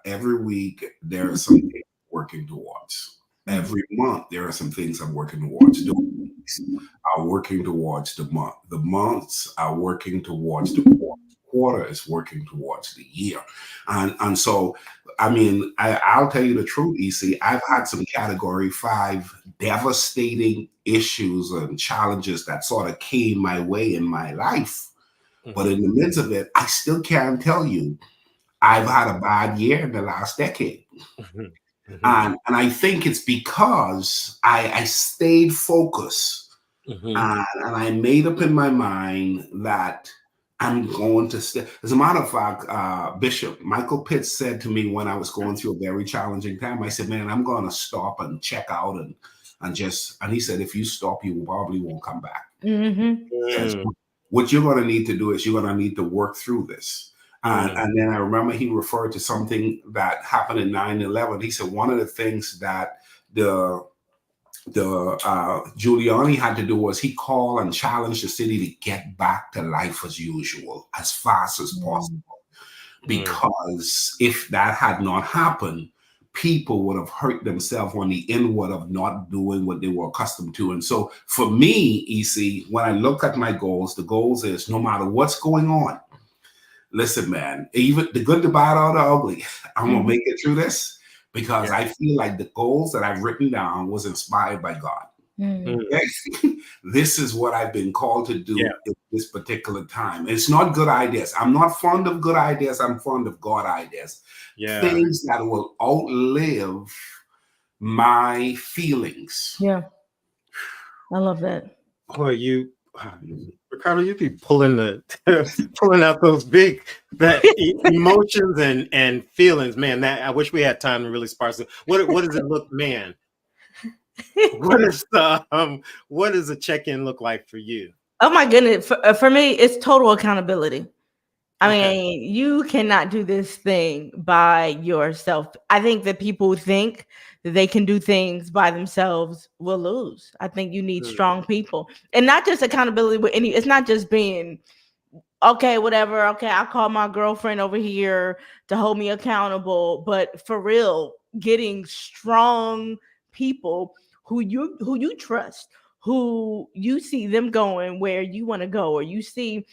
Every week there are some things working towards. Every month there are some things I'm working towards. The weeks are working towards the month. The months are working towards the quarter. Quarter is working towards the year. And so, I mean, I'll tell you the truth, EC, I've had some category 5 devastating issues and challenges that sort of came my way in my life. But in the midst of it, I still can't tell you I've had a bad year in the last decade. And I think it's because I stayed focused and I made up in my mind that I'm going to stay. As a matter of fact, Bishop Michael Pitts said to me when I was going through a very challenging time, I said, man, I'm going to stop and check out and he said, if you stop, you probably won't come back. What you're going to need to do is you're going to need to work through this. And then I remember he referred to something that happened in 9/11. He said one of the things that the Giuliani had to do was he called and challenged the city to get back to life as usual as fast as possible. Because if that had not happened, people would have hurt themselves on the inward of not doing what they were accustomed to. And so for me, EC, when I look at my goals, the goals is no matter what's going on, listen, man, even the good, the bad, or the ugly, I'm going to make it through this because I feel like the goals that I've written down was inspired by God. This is what I've been called to do at this particular time. It's not good ideas. I'm not fond of good ideas. I'm fond of God ideas. Things that will outlive my feelings. Yeah. I love that. Boy, Ricardo, you be pulling out those big emotions and feelings, man. That I wish we had time to really sparse it. What does it look, man? What does a check-in look like for you? Oh my goodness. For me, it's total accountability. I mean, you cannot do this thing by yourself. I think that people who think that they can do things by themselves will lose. I think you need strong people, and not just accountability with it's not just being okay, whatever. Okay, I'll call my girlfriend over here to hold me accountable, but for real, getting strong people who you trust, who you see them going where you want to go, or you see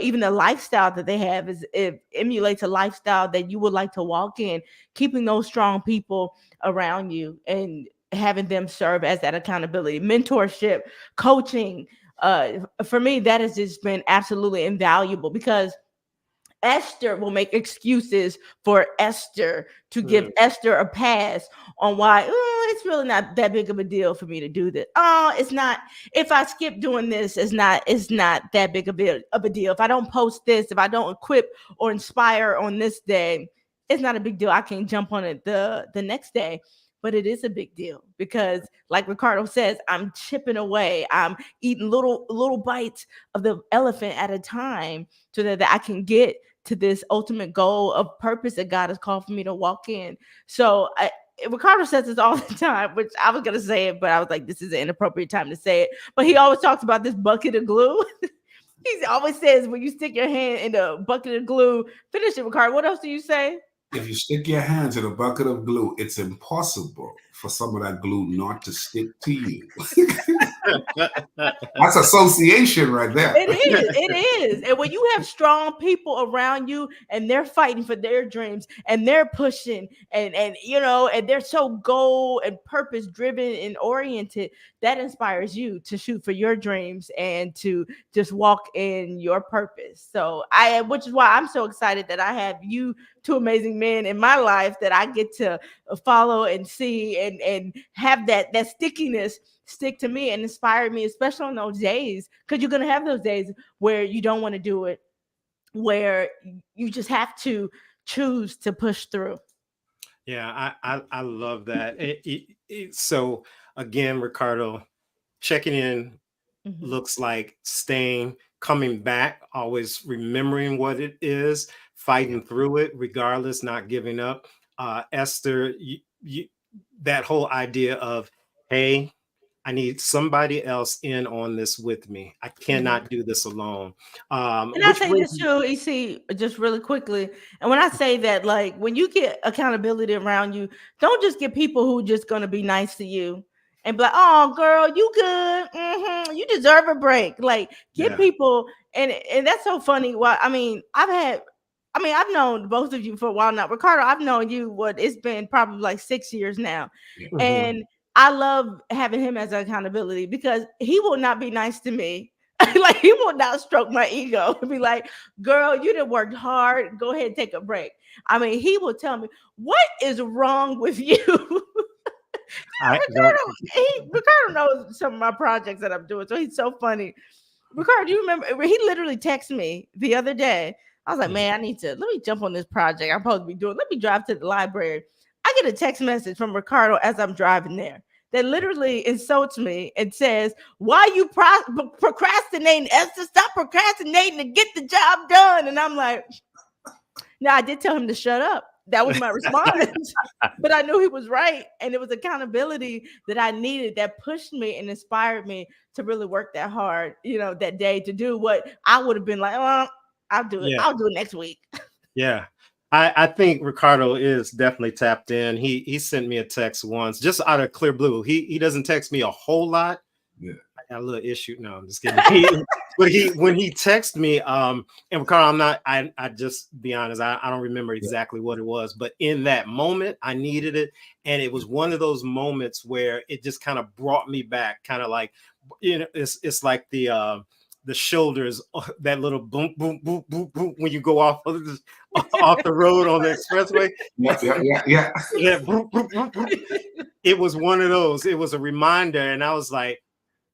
even the lifestyle that they have it emulates a lifestyle that you would like to walk in. Keeping those strong people around you and having them serve as that accountability, mentorship, coaching. For me, that has just been absolutely invaluable because Esther will make excuses for Esther to give Esther a pass on why it's really not that big of a deal for me to do this. Oh, it's not. If I skip doing this, it's not that big of a deal. If I don't post this, if I don't equip or inspire on this day, it's not a big deal. I can jump on it the next day. But it is a big deal because, like Ricardo says, I'm chipping away. I'm eating little bites of the elephant at a time so that I can get to this ultimate goal of purpose that God has called for me to walk in. So Ricardo says this all the time, which I was going to say it, but I was like, this is an inappropriate time to say it. But he always talks about this bucket of glue. He always says, when you stick your hand in a bucket of glue, finish it, Ricardo. What else do you say? If you stick your hands in a bucket of glue, it's impossible for some of that glue not to stick to you. That's association right there. It is. And when you have strong people around you and they're fighting for their dreams and they're pushing and they're so goal and purpose driven and oriented, that inspires you to shoot for your dreams and to just walk in your purpose. So which is why I'm so excited that I have you two amazing men in my life that I get to follow and see and have that stickiness stick to me and inspire me, especially on those days, because you're going to have those days where you don't want to do it, where you just have to choose to push through. Yeah, I love that. So again, Ricardo, checking in looks like coming back, always remembering what it is, fighting through it, regardless, not giving up. Esther, that whole idea of, hey, I need somebody else in on this with me. I cannot do this alone. And I say this too, EC, just really quickly. And when I say that, like when you get accountability around you, don't just get people who just going to be nice to you and be like, oh, girl, you good. You deserve a break. Like get people. And that's so funny. Well, I've known both of you for a while now. Ricardo, I've known you, it's been probably like 6 years now. And I love having him as accountability because he will not be nice to me. Like he will not stroke my ego and be like, girl, you done worked hard. Go ahead and take a break. I mean, he will tell me, what is wrong with you? Ricardo knows some of my projects that I'm doing. So he's so funny. Ricardo, do you remember? He literally texted me the other day. I was like, man, let me jump on this project I'm supposed to be doing. Let me drive to the library. I get a text message from Ricardo as I'm driving there that literally insults me and says, why you procrastinating, Esther? Stop procrastinating and get the job done. And I'm like, now I did tell him to shut up. That was my response. But I knew he was right. And it was accountability that I needed that pushed me and inspired me to really work that hard, that day to do what I would have been like, oh, I'll do it. Yeah. I'll do it next week. Yeah. I think Ricardo is definitely tapped in. He sent me a text once, just out of clear blue. He doesn't text me a whole lot. Yeah. I got a little issue. No, I'm just kidding. But when he texted me, and Ricardo, I just be honest, I don't remember exactly what it was, but in that moment, I needed it. And it was one of those moments where it just kind of brought me back, kind of like, it's like the shoulders, that little boom, boom, boom, boom, boom, when you go off the road on the expressway. Yeah. Boom, boom, boom, boom. It was one of those. It was a reminder, and I was like,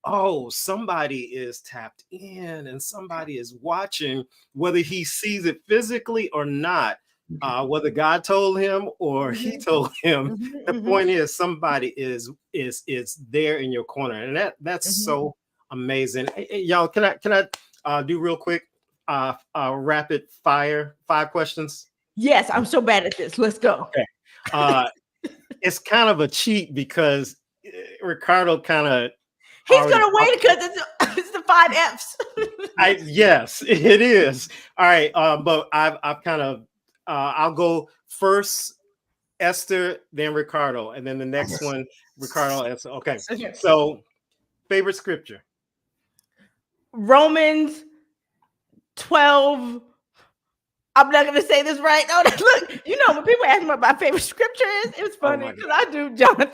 oh, somebody is tapped in and somebody is watching, whether he sees it physically or not, whether God told him or he told him. The point is, somebody is there in your corner, and that's so amazing. Hey, y'all, can I do real quick rapid fire 5 questions? Yes, I'm so bad at this. Let's go. Okay. It's kind of a cheat because Ricardo kind of, he's gonna wait because it's the 5 F's. Yes, it is. All right, but I've kind of I'll go first, Esther, then Ricardo, and then the next one, Ricardo, Esther. Okay. So, favorite scripture? Romans 12. I'm not gonna say this right. Oh, look, you know when people ask me what my favorite scripture is, it's funny because I do John 3:16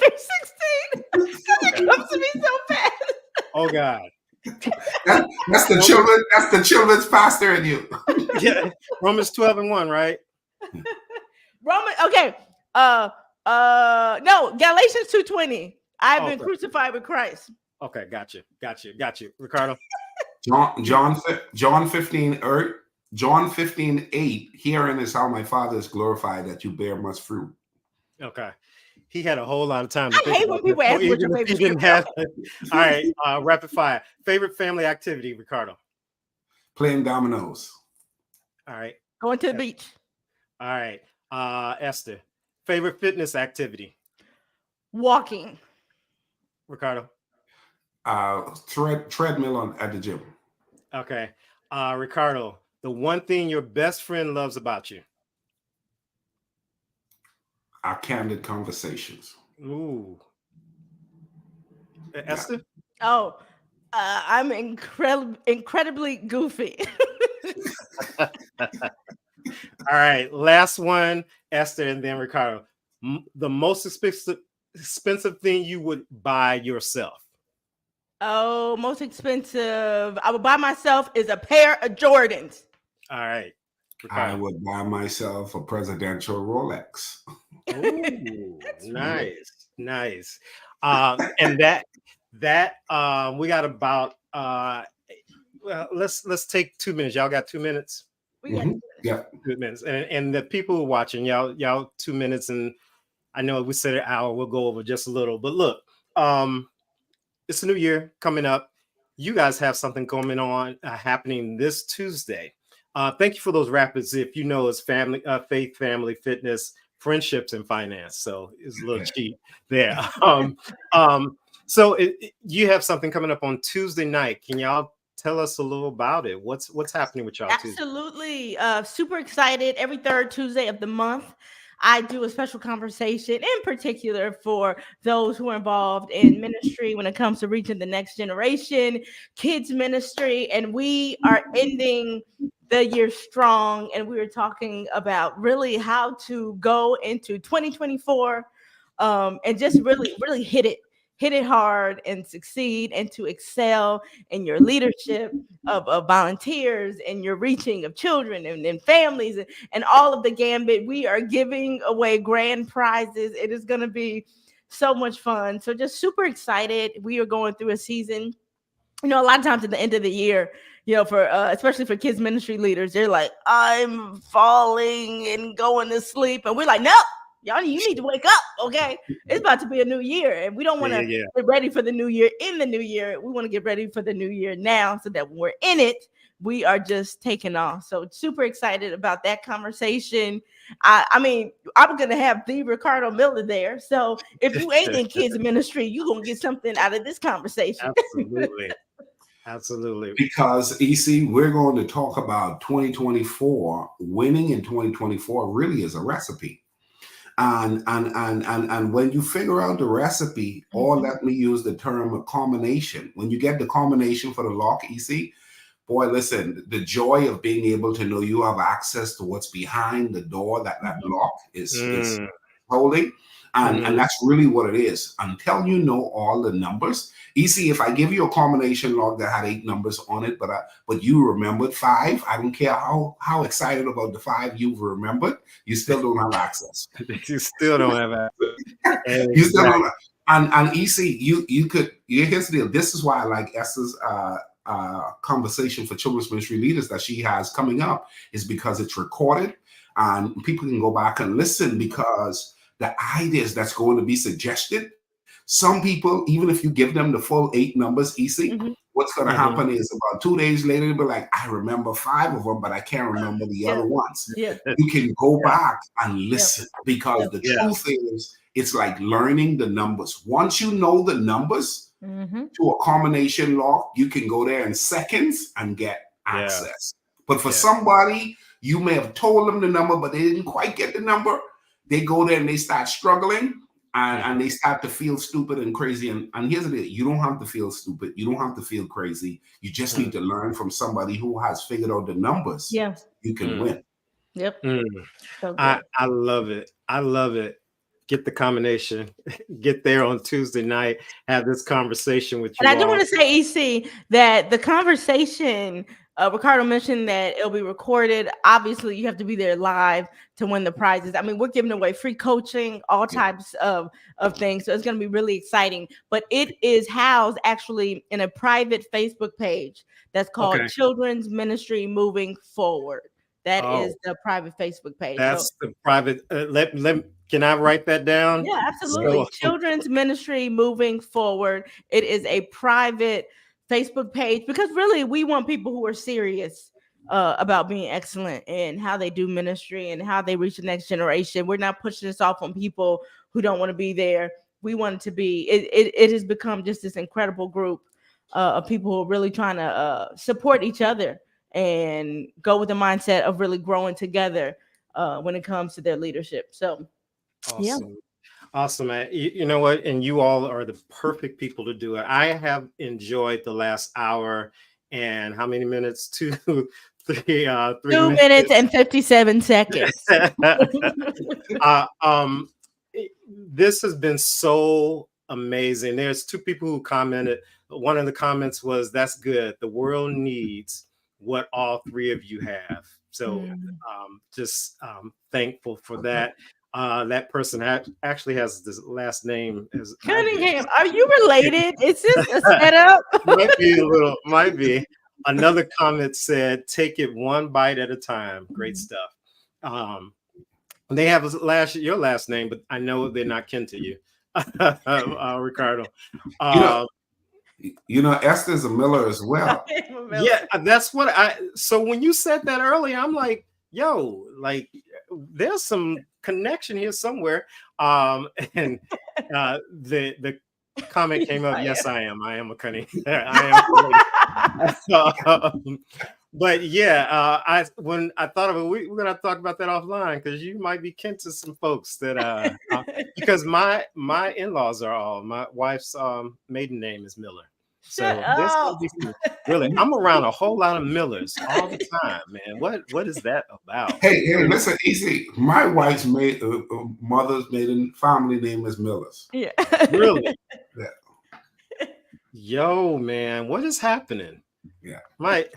because it comes to me so fast. Oh God. That's the children's pastor in you. Yeah, Romans 12:1, right? Okay. No, Galatians 2:20. I've been crucified with Christ. Okay, got you. Ricardo. John 15:8. John 15:8. Herein is how my Father is glorified, that you bear much fruit. Okay. He had a whole lot of time. I hate when people ask what your favorite didn't have it. All right, rapid fire. Favorite family activity, Ricardo? Playing dominoes. All right. Going to the beach. All right. Esther, favorite fitness activity? Walking. Ricardo? Treadmill at the gym. Okay. Ricardo, the one thing your best friend loves about you? Our candid conversations. Ooh. Esther? Oh, I'm incredibly goofy. All right, last one, Esther, and then Ricardo. The most expensive thing you would buy yourself? Oh, most expensive I would buy myself is a pair of Jordans. All right. Ricardo. I would buy myself a presidential Rolex. Ooh, nice. And that we got about well, let's take 2 minutes. Y'all got 2 minutes? We got 2 minutes. Yeah. 2 minutes. And the people who are watching, y'all 2 minutes, and I know we said an hour, we'll go over just a little. But look, it's a new year coming up. You guys have something going on happening this Tuesday. Thank you for those rapids. If you know, it's family, faith, family, fitness, friendships, and finance. So it's a little cheap there. So you have something coming up on Tuesday night. Can y'all tell us a little about it? What's happening with y'all? Absolutely. Super excited. Every third Tuesday of the month, I do a special conversation in particular for those who are involved in ministry when it comes to reaching the next generation, kids ministry. And we are ending the year strong. And we were talking about really how to go into 2024 and just really hit it hard and succeed and to excel in your leadership of volunteers and your reaching of children and families and all of the gambit. We are giving away grand prizes. It is going to be so much fun. So just super excited. We are going through a season, a lot of times at the end of the year, for especially for kids ministry leaders, they're like, I'm falling and going to sleep. And we're like, no. Y'all, you need to wake up, okay? It's about to be a new year, and we don't want to get ready for the new year in the new year. We want to get ready for the new year now so that when we're in it, we are just taking off. So super excited about that conversation. I mean, I'm going to have the Ricardo Miller there. So if you ain't in kids ministry, you're going to get something out of this conversation. Absolutely. Absolutely. Because EC, we're going to talk about 2024. Winning in 2024 really is a recipe. And when you figure out the recipe, or let me use the term a combination, when you get the combination for the lock, EC, boy, listen, the joy of being able to know you have access to what's behind the door that lock is holding. And that's really what it is. Until you know all the numbers. EC, if I give you a combination log that had 8 numbers on it, but you remembered 5, I don't care how excited about the 5 you've remembered, you still don't have access. You still don't have access. You still don't have, and EC, you could, here's the deal. This is why I like Esther's conversation for children's ministry leaders that she has coming up, is because it's recorded and people can go back and listen, because the ideas that's going to be suggested, some people, even if you give them the full 8 numbers, EC, what's going to happen is about 2 days later, they'll be like, I remember 5 of them, but I can't remember the other ones. You can go back and listen, because the truth is, it's like learning the numbers. Once you know the numbers to a combination lock, you can go there in seconds and get access. But for somebody, you may have told them the number, but they didn't quite get the number. They go there and they start struggling, and they start to feel stupid and crazy. And here's the deal. You don't have to feel stupid. You don't have to feel crazy. You just need to learn from somebody who has figured out the numbers. Yeah. You can win. Yep. So I love it. I love it. Get the combination. Get there on Tuesday night. Have this conversation with you. And I do want to say, EC, that the conversation, Ricardo mentioned that it'll be recorded. Obviously, you have to be there live to win the prizes. I mean, we're giving away free coaching, all types of things. So it's going to be really exciting. But it is housed actually in a private Facebook page that's called Children's Ministry Moving Forward. That is the private Facebook page. That's the private. Can I write that down? Yeah, absolutely. Children's Ministry Moving Forward. It is a private Facebook page, because really we want people who are serious about being excellent and how they do ministry and how they reach the next generation. We're not pushing this off on people who don't want to be there. We want it to be, it has become just this incredible group of people who are really trying to support each other and go with the mindset of really growing together when it comes to their leadership. So, awesome. Awesome, man. You know what? And you all are the perfect people to do it. I have enjoyed the last hour and how many minutes? 2 minutes and 57 seconds. This has been so amazing. There's 2 people who commented. One of the comments was, that's good. The world needs what all 3 of you have. So just thankful for that. That person actually has this last name as Cunningham. Are you related? Is this a setup? Might be. Another comment said, take it one bite at a time. Great stuff. They have your last name, but I know they're not kin to you, Ricardo. Esther's a Miller as well. Yeah, that's what so when you said that earlier, I'm like, yo, like there's some connection here somewhere. And the comment came up. Yes, I am a Cunningham. I am. But yeah, when I thought of it, we're gonna talk about that offline, because you might be kin to some folks that because my in-laws are all, my wife's maiden name is Miller. So this will be really, I'm around a whole lot of Millers all the time, man. What is that about? Hey, listen, easy. My wife's mother's maiden family name is Millers. Yeah. Really? Yeah. Yo, man, what is happening? Yeah. But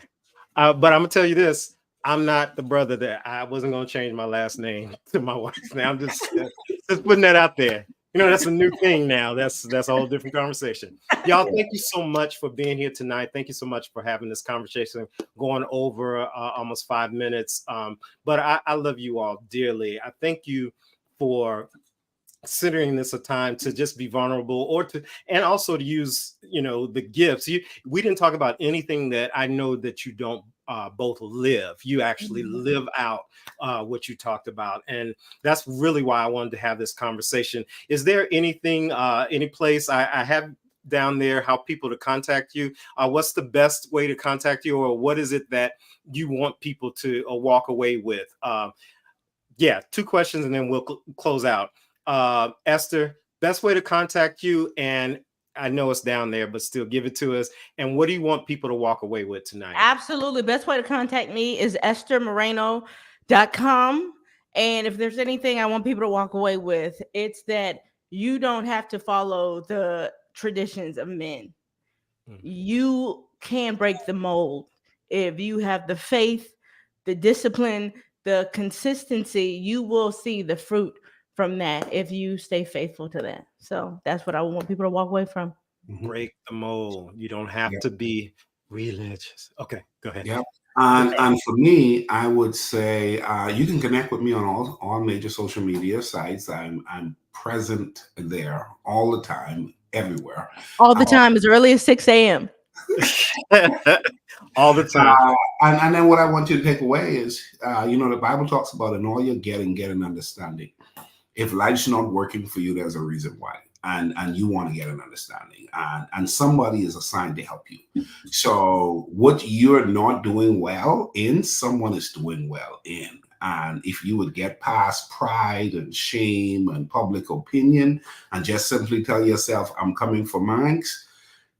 I'm gonna tell you this. I'm not the brother that I wasn't gonna change my last name to my wife's name. I'm just putting that out there. That's a new thing now. That's a whole different conversation. Y'all, thank you so much for being here tonight. Thank you so much for having this conversation, going over almost 5 minutes. But I love you all dearly. I thank you for considering this a time to just be vulnerable, and also to use, the gifts. We didn't talk about anything that I know that you don't both live. You actually live out what you talked about. And that's really why I wanted to have this conversation. Is there anything, any place, I have down there how people to contact you. What's the best way to contact you, or what is it that you want people to walk away with? Yeah, 2 questions and then we'll close out. Esther, best way to contact you, and I know it's down there, but still give it to us. And what do you want people to walk away with tonight? Absolutely. Best way to contact me is esthermoreno.com. And if there's anything I want people to walk away with, it's that you don't have to follow the traditions of men. You can break the mold. If you have the faith, the discipline, the consistency, you will see the fruit from that if you stay faithful to that. So that's what I want people to walk away from. Break the mold. You don't have to be religious. Okay, go ahead. Yeah. And for me, I would say you can connect with me on all major social media sites. I'm present there all the time, everywhere. All the time, as early as 6 a.m. All the time. And then what I want you to take away is, the Bible talks about in all you're getting, get an understanding. If life's not working for you, there's a reason why. And you want to get an understanding. And somebody is assigned to help you. So what you're not doing well in, someone is doing well in. And if you would get past pride and shame and public opinion and just simply tell yourself, I'm coming for mine,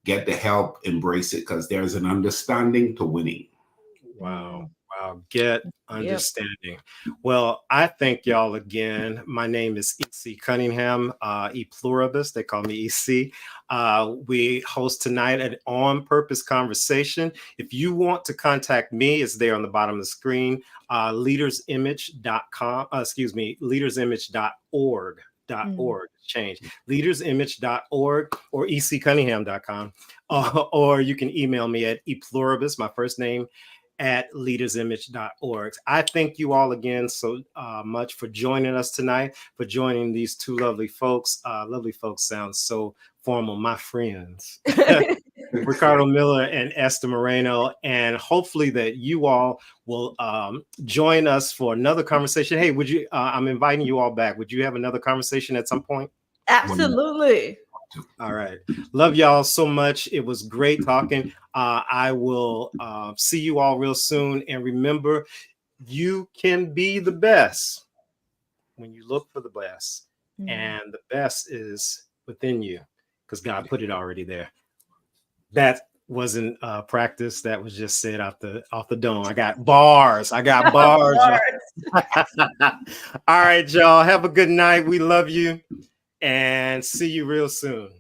get the help, embrace it, because there's an understanding to winning. Wow. Get understanding. Well, I thank y'all again. My name is E.C. Cunningham, E Pluribus. They call me EC. We host tonight an On Purpose conversation. If you want to contact me, it's there on the bottom of the screen. Leadersimage.com, leadersimage.org. Change leadersimage.org or eccunningham.com, or you can email me at epluribus, my first name, at leadersimage.org. I thank you all again so much for joining us tonight, for joining these 2 lovely folks. Lovely folks sounds so formal, my friends. Ricardo Miller and Esther Moreno, and hopefully that you all will join us for another conversation. Hey, would you? I'm inviting you all back. Would you have another conversation at some point? Absolutely. All right. Love y'all so much. It was great talking. I will see you all real soon. And remember, you can be the best when you look for the best. And the best is within you because God put it already there. That wasn't practice. That was just said off the dome. I got bars. All right, y'all. Have a good night. We love you and see you real soon.